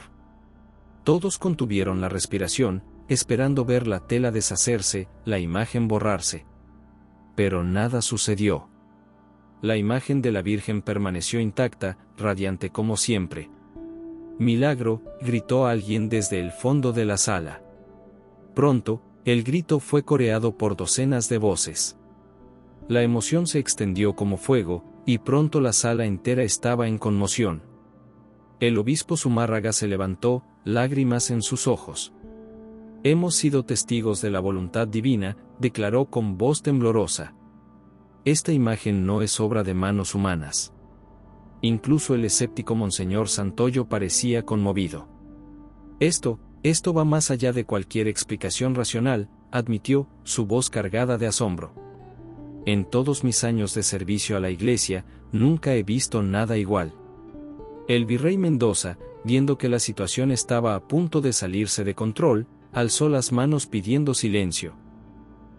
Speaker 1: Todos contuvieron la respiración, esperando ver la tela deshacerse, la imagen borrarse. Pero nada sucedió. La imagen de la Virgen permaneció intacta, radiante como siempre. «Milagro», gritó alguien desde el fondo de la sala. Pronto, el grito fue coreado por docenas de voces. La emoción se extendió como fuego, y pronto la sala entera estaba en conmoción. El obispo Zumárraga se levantó, lágrimas en sus ojos. «Hemos sido testigos de la voluntad divina», declaró con voz temblorosa. «Esta imagen no es obra de manos humanas». Incluso el escéptico Monseñor Santoyo parecía conmovido. Esto va más allá de cualquier explicación racional», admitió, su voz cargada de asombro. «En todos mis años de servicio a la Iglesia, nunca he visto nada igual». El virrey Mendoza, viendo que la situación estaba a punto de salirse de control, alzó las manos pidiendo silencio.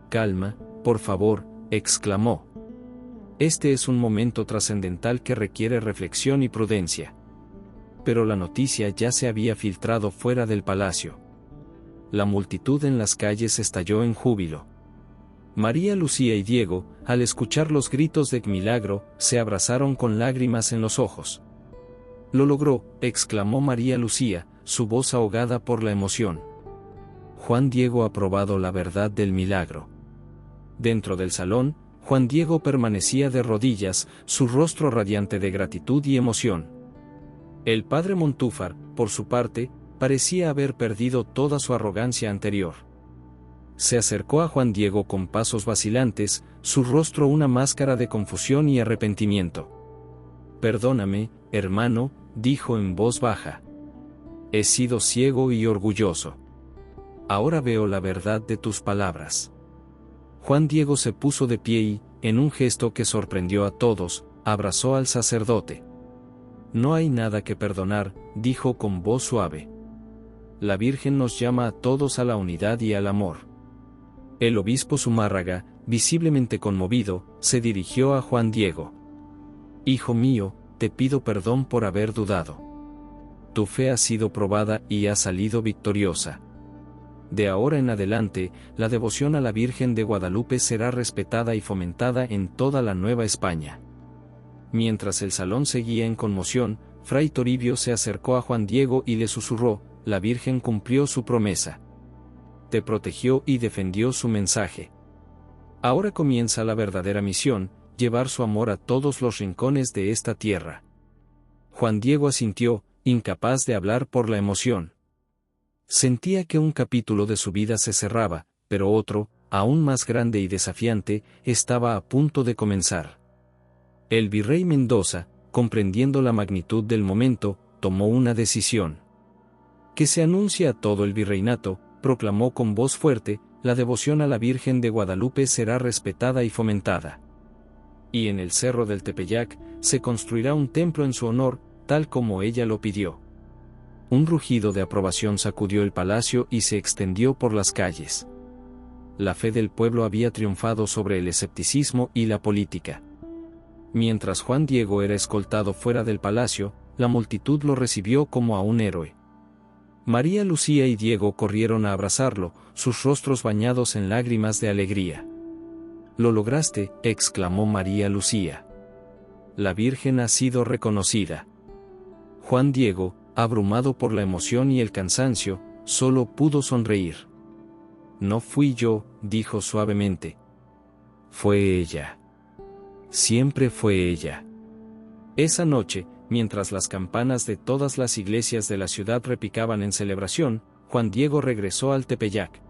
Speaker 1: «Calma, por favor», exclamó. «Este es un momento trascendental que requiere reflexión y prudencia». Pero la noticia ya se había filtrado fuera del palacio. La multitud en las calles estalló en júbilo. María Lucía y Diego, al escuchar los gritos de milagro, se abrazaron con lágrimas en los ojos. «Lo logró», exclamó María Lucía, su voz ahogada por la emoción. «Juan Diego ha probado la verdad del milagro». Dentro del salón, Juan Diego permanecía de rodillas, su rostro radiante de gratitud y emoción. El padre Montúfar, por su parte, parecía haber perdido toda su arrogancia anterior. Se acercó a Juan Diego con pasos vacilantes, su rostro una máscara de confusión y arrepentimiento. «Perdóname, hermano», dijo en voz baja. «He sido ciego y orgulloso. Ahora veo la verdad de tus palabras». Juan Diego se puso de pie y, en un gesto que sorprendió a todos, abrazó al sacerdote. «No hay nada que perdonar», dijo con voz suave. «La Virgen nos llama a todos a la unidad y al amor». El obispo Zumárraga, visiblemente conmovido, se dirigió a Juan Diego. «Hijo mío, te pido perdón por haber dudado. Tu fe ha sido probada y ha salido victoriosa. De ahora en adelante, la devoción a la Virgen de Guadalupe será respetada y fomentada en toda la Nueva España. Mientras el salón seguía en conmoción, Fray Toribio se acercó a Juan Diego y le susurró: la Virgen cumplió su promesa. Te protegió y defendió su mensaje. Ahora comienza la verdadera misión, llevar su amor a todos los rincones de esta tierra. Juan Diego asintió, incapaz de hablar por la emoción. Sentía que un capítulo de su vida se cerraba, pero otro, aún más grande y desafiante, estaba a punto de comenzar. El virrey Mendoza, comprendiendo la magnitud del momento, tomó una decisión. Que se anuncie a todo el virreinato, proclamó con voz fuerte: la devoción a la Virgen de Guadalupe será respetada y fomentada. Y en el cerro del Tepeyac, se construirá un templo en su honor, tal como ella lo pidió. Un rugido de aprobación sacudió el palacio y se extendió por las calles. La fe del pueblo había triunfado sobre el escepticismo y la política. Mientras Juan Diego era escoltado fuera del palacio, la multitud lo recibió como a un héroe. María Lucía y Diego corrieron a abrazarlo, sus rostros bañados en lágrimas de alegría. «Lo lograste», exclamó María Lucía. «La Virgen ha sido reconocida». Juan Diego, abrumado por la emoción y el cansancio, solo pudo sonreír. «No fui yo», dijo suavemente. «Fue ella. Siempre fue ella». Esa noche, mientras las campanas de todas las iglesias de la ciudad repicaban en celebración, Juan Diego regresó al Tepeyac.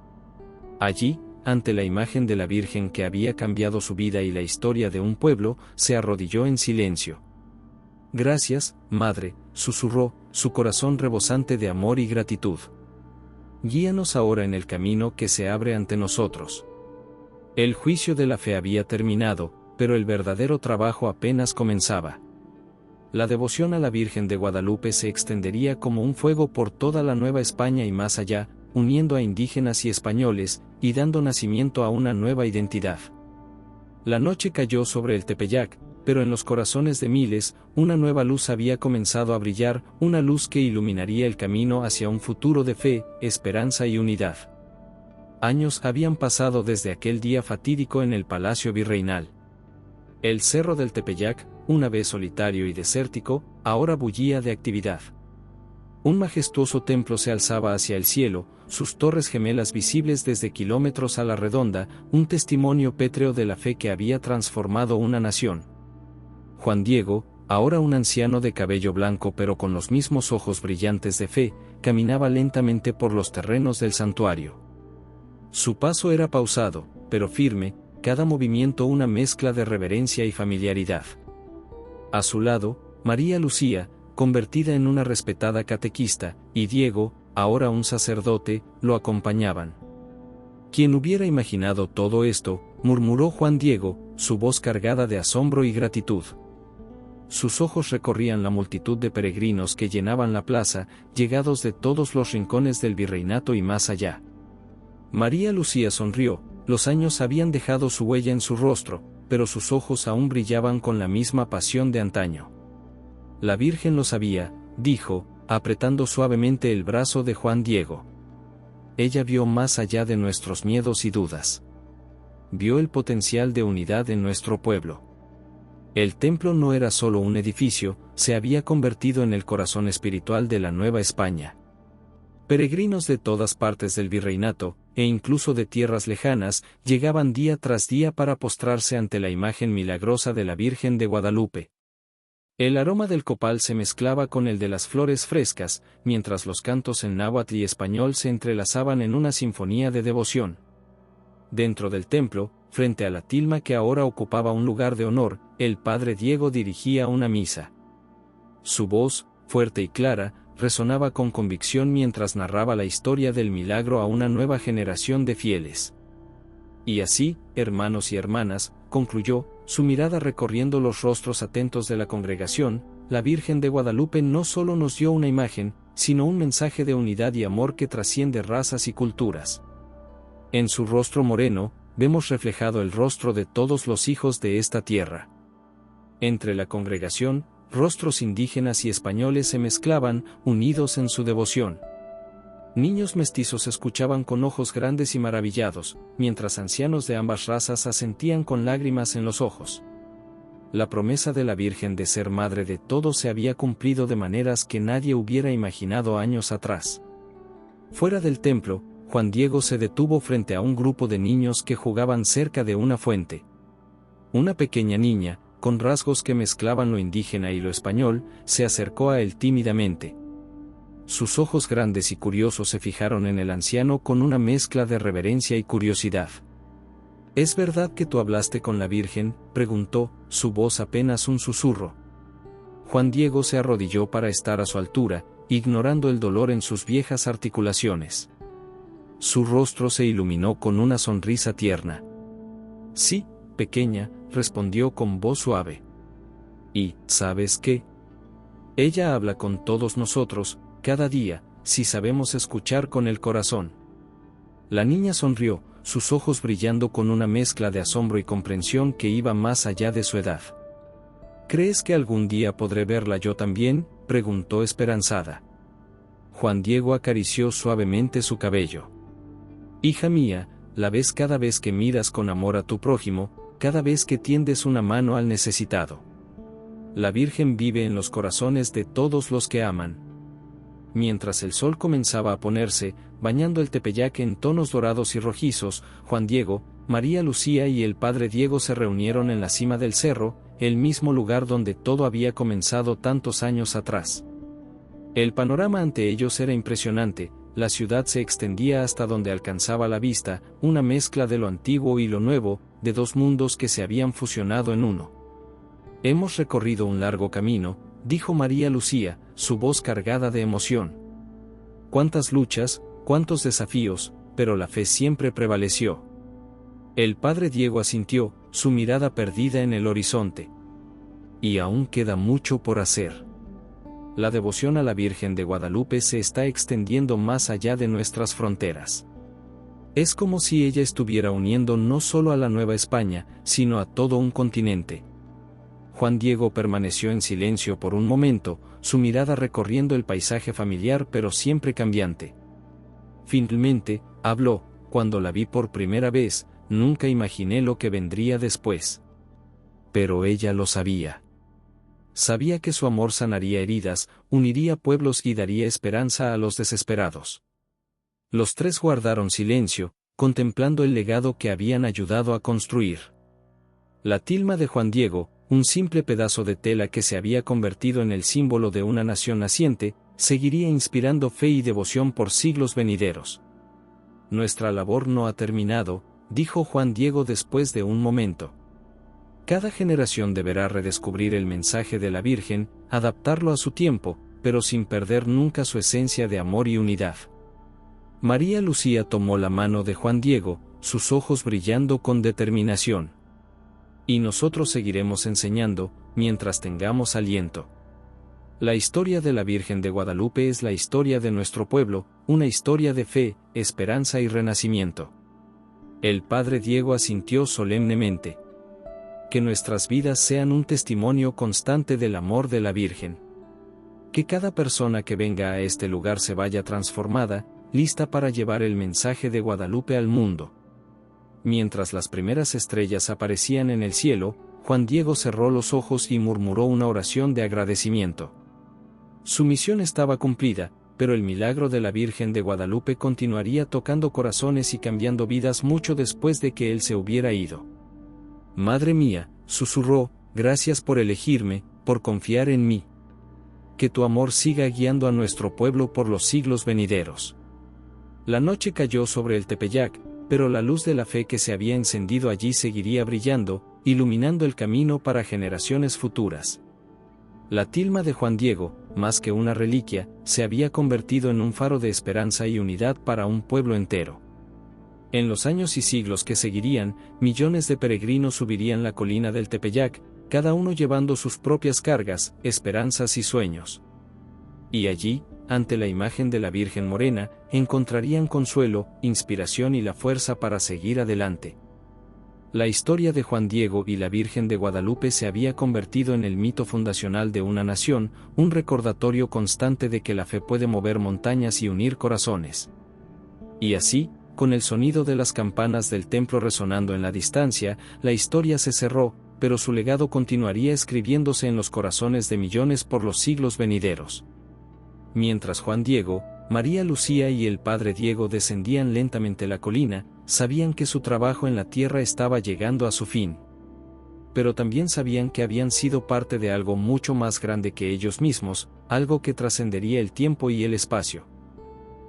Speaker 1: Allí, ante la imagen de la Virgen que había cambiado su vida y la historia de un pueblo, se arrodilló en silencio. «Gracias, Madre», susurró, su corazón rebosante de amor y gratitud. «Guíanos ahora en el camino que se abre ante nosotros». El juicio de la fe había terminado, pero el verdadero trabajo apenas comenzaba. La devoción a la Virgen de Guadalupe se extendería como un fuego por toda la Nueva España y más allá, uniendo a indígenas y españoles, y dando nacimiento a una nueva identidad. La noche cayó sobre el Tepeyac, pero en los corazones de miles, una nueva luz había comenzado a brillar, una luz que iluminaría el camino hacia un futuro de fe, esperanza y unidad. Años habían pasado desde aquel día fatídico en el Palacio Virreinal. El cerro del Tepeyac, una vez solitario y desértico, ahora bullía de actividad. Un majestuoso templo se alzaba hacia el cielo, sus torres gemelas visibles desde kilómetros a la redonda, un testimonio pétreo de la fe que había transformado una nación. Juan Diego, ahora un anciano de cabello blanco pero con los mismos ojos brillantes de fe, caminaba lentamente por los terrenos del santuario. Su paso era pausado, pero firme, cada movimiento una mezcla de reverencia y familiaridad. A su lado, María Lucía, convertida en una respetada catequista, y Diego, ahora un sacerdote, lo acompañaban. «¿Quién hubiera imaginado todo esto?», murmuró Juan Diego, su voz cargada de asombro y gratitud. Sus ojos recorrían la multitud de peregrinos que llenaban la plaza, llegados de todos los rincones del virreinato y más allá. María Lucía sonrió, los años habían dejado su huella en su rostro, pero sus ojos aún brillaban con la misma pasión de antaño. «La Virgen lo sabía», dijo, apretando suavemente el brazo de Juan Diego. «Ella vio más allá de nuestros miedos y dudas. Vio el potencial de unidad en nuestro pueblo». El templo no era solo un edificio, se había convertido en el corazón espiritual de la Nueva España. Peregrinos de todas partes del virreinato, e incluso de tierras lejanas, llegaban día tras día para postrarse ante la imagen milagrosa de la Virgen de Guadalupe. El aroma del copal se mezclaba con el de las flores frescas, mientras los cantos en náhuatl y español se entrelazaban en una sinfonía de devoción. Dentro del templo, frente a la tilma que ahora ocupaba un lugar de honor, el padre Diego dirigía una misa. Su voz, fuerte y clara, resonaba con convicción mientras narraba la historia del milagro a una nueva generación de fieles. «Y así, hermanos y hermanas», concluyó, su mirada recorriendo los rostros atentos de la congregación, «la Virgen de Guadalupe no solo nos dio una imagen, sino un mensaje de unidad y amor que trasciende razas y culturas. En su rostro moreno, vemos reflejado el rostro de todos los hijos de esta tierra». Entre la congregación, rostros indígenas y españoles se mezclaban, unidos en su devoción. Niños mestizos escuchaban con ojos grandes y maravillados, mientras ancianos de ambas razas asentían con lágrimas en los ojos. La promesa de la Virgen de ser madre de todos se había cumplido de maneras que nadie hubiera imaginado años atrás. Fuera del templo, Juan Diego se detuvo frente a un grupo de niños que jugaban cerca de una fuente. Una pequeña niña, con rasgos que mezclaban lo indígena y lo español, se acercó a él tímidamente. Sus ojos grandes y curiosos se fijaron en el anciano con una mezcla de reverencia y curiosidad. ¿Es verdad que tú hablaste con la Virgen?, preguntó, su voz apenas un susurro. Juan Diego se arrodilló para estar a su altura, ignorando el dolor en sus viejas articulaciones. Su rostro se iluminó con una sonrisa tierna. Sí, pequeña, respondió con voz suave. ¿Y, sabes qué? Ella habla con todos nosotros, cada día, si sabemos escuchar con el corazón. La niña sonrió, sus ojos brillando con una mezcla de asombro y comprensión que iba más allá de su edad. ¿Crees que algún día podré verla yo también?, preguntó esperanzada. Juan Diego acarició suavemente su cabello. Hija mía, la ves cada vez que miras con amor a tu prójimo, cada vez que tiendes una mano al necesitado. La Virgen vive en los corazones de todos los que aman. Mientras el sol comenzaba a ponerse, bañando el Tepeyac en tonos dorados y rojizos, Juan Diego, María Lucía y el padre Diego se reunieron en la cima del cerro, el mismo lugar donde todo había comenzado tantos años atrás. El panorama ante ellos era impresionante, la ciudad se extendía hasta donde alcanzaba la vista, una mezcla de lo antiguo y lo nuevo, de dos mundos que se habían fusionado en uno. Hemos recorrido un largo camino, dijo María Lucía, su voz cargada de emoción. Cuántas luchas, cuántos desafíos, pero la fe siempre prevaleció. El padre Diego asintió, su mirada perdida en el horizonte. Y aún queda mucho por hacer. La devoción a la Virgen de Guadalupe se está extendiendo más allá de nuestras fronteras. Es como si ella estuviera uniendo no solo a la Nueva España, sino a todo un continente. Juan Diego permaneció en silencio por un momento, su mirada recorriendo el paisaje familiar pero siempre cambiante. Finalmente, habló: cuando la vi por primera vez, nunca imaginé lo que vendría después. Pero ella lo sabía. Sabía que su amor sanaría heridas, uniría pueblos y daría esperanza a los desesperados. Los tres guardaron silencio, contemplando el legado que habían ayudado a construir. La tilma de Juan Diego, un simple pedazo de tela que se había convertido en el símbolo de una nación naciente, seguiría inspirando fe y devoción por siglos venideros. Nuestra labor no ha terminado, dijo Juan Diego después de un momento. Cada generación deberá redescubrir el mensaje de la Virgen, adaptarlo a su tiempo, pero sin perder nunca su esencia de amor y unidad. María Lucía tomó la mano de Juan Diego, sus ojos brillando con determinación. Y nosotros seguiremos enseñando, mientras tengamos aliento. La historia de la Virgen de Guadalupe es la historia de nuestro pueblo, una historia de fe, esperanza y renacimiento. El padre Diego asintió solemnemente. Que nuestras vidas sean un testimonio constante del amor de la Virgen. Que cada persona que venga a este lugar se vaya transformada, lista para llevar el mensaje de Guadalupe al mundo. Mientras las primeras estrellas aparecían en el cielo, Juan Diego cerró los ojos y murmuró una oración de agradecimiento. Su misión estaba cumplida, pero el milagro de la Virgen de Guadalupe continuaría tocando corazones y cambiando vidas mucho después de que él se hubiera ido. Madre mía, susurró, gracias por elegirme, por confiar en mí. Que tu amor siga guiando a nuestro pueblo por los siglos venideros. La noche cayó sobre el Tepeyac, pero la luz de la fe que se había encendido allí seguiría brillando, iluminando el camino para generaciones futuras. La tilma de Juan Diego, más que una reliquia, se había convertido en un faro de esperanza y unidad para un pueblo entero. En los años y siglos que seguirían, millones de peregrinos subirían la colina del Tepeyac, cada uno llevando sus propias cargas, esperanzas y sueños. Y allí, ante la imagen de la Virgen Morena, encontrarían consuelo, inspiración y la fuerza para seguir adelante. La historia de Juan Diego y la Virgen de Guadalupe se había convertido en el mito fundacional de una nación, un recordatorio constante de que la fe puede mover montañas y unir corazones. Y así, con el sonido de las campanas del templo resonando en la distancia, la historia se cerró, pero su legado continuaría escribiéndose en los corazones de millones por los siglos venideros. Mientras Juan Diego, María Lucía y el padre Diego descendían lentamente la colina, sabían que su trabajo en la tierra estaba llegando a su fin. Pero también sabían que habían sido parte de algo mucho más grande que ellos mismos, algo que trascendería el tiempo y el espacio.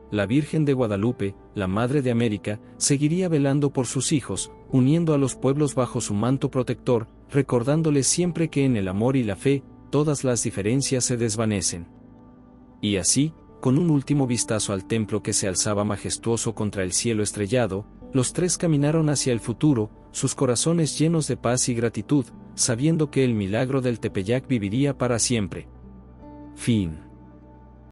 Speaker 1: La Virgen de Guadalupe, la Madre de América, seguiría velando por sus hijos, uniendo a los pueblos bajo su manto protector, recordándoles siempre que en el amor y la fe, todas las diferencias se desvanecen. Y así, con un último vistazo al templo que se alzaba majestuoso contra el cielo estrellado, los tres caminaron hacia el futuro, sus corazones llenos de paz y gratitud, sabiendo que el milagro del Tepeyac viviría para siempre. Fin.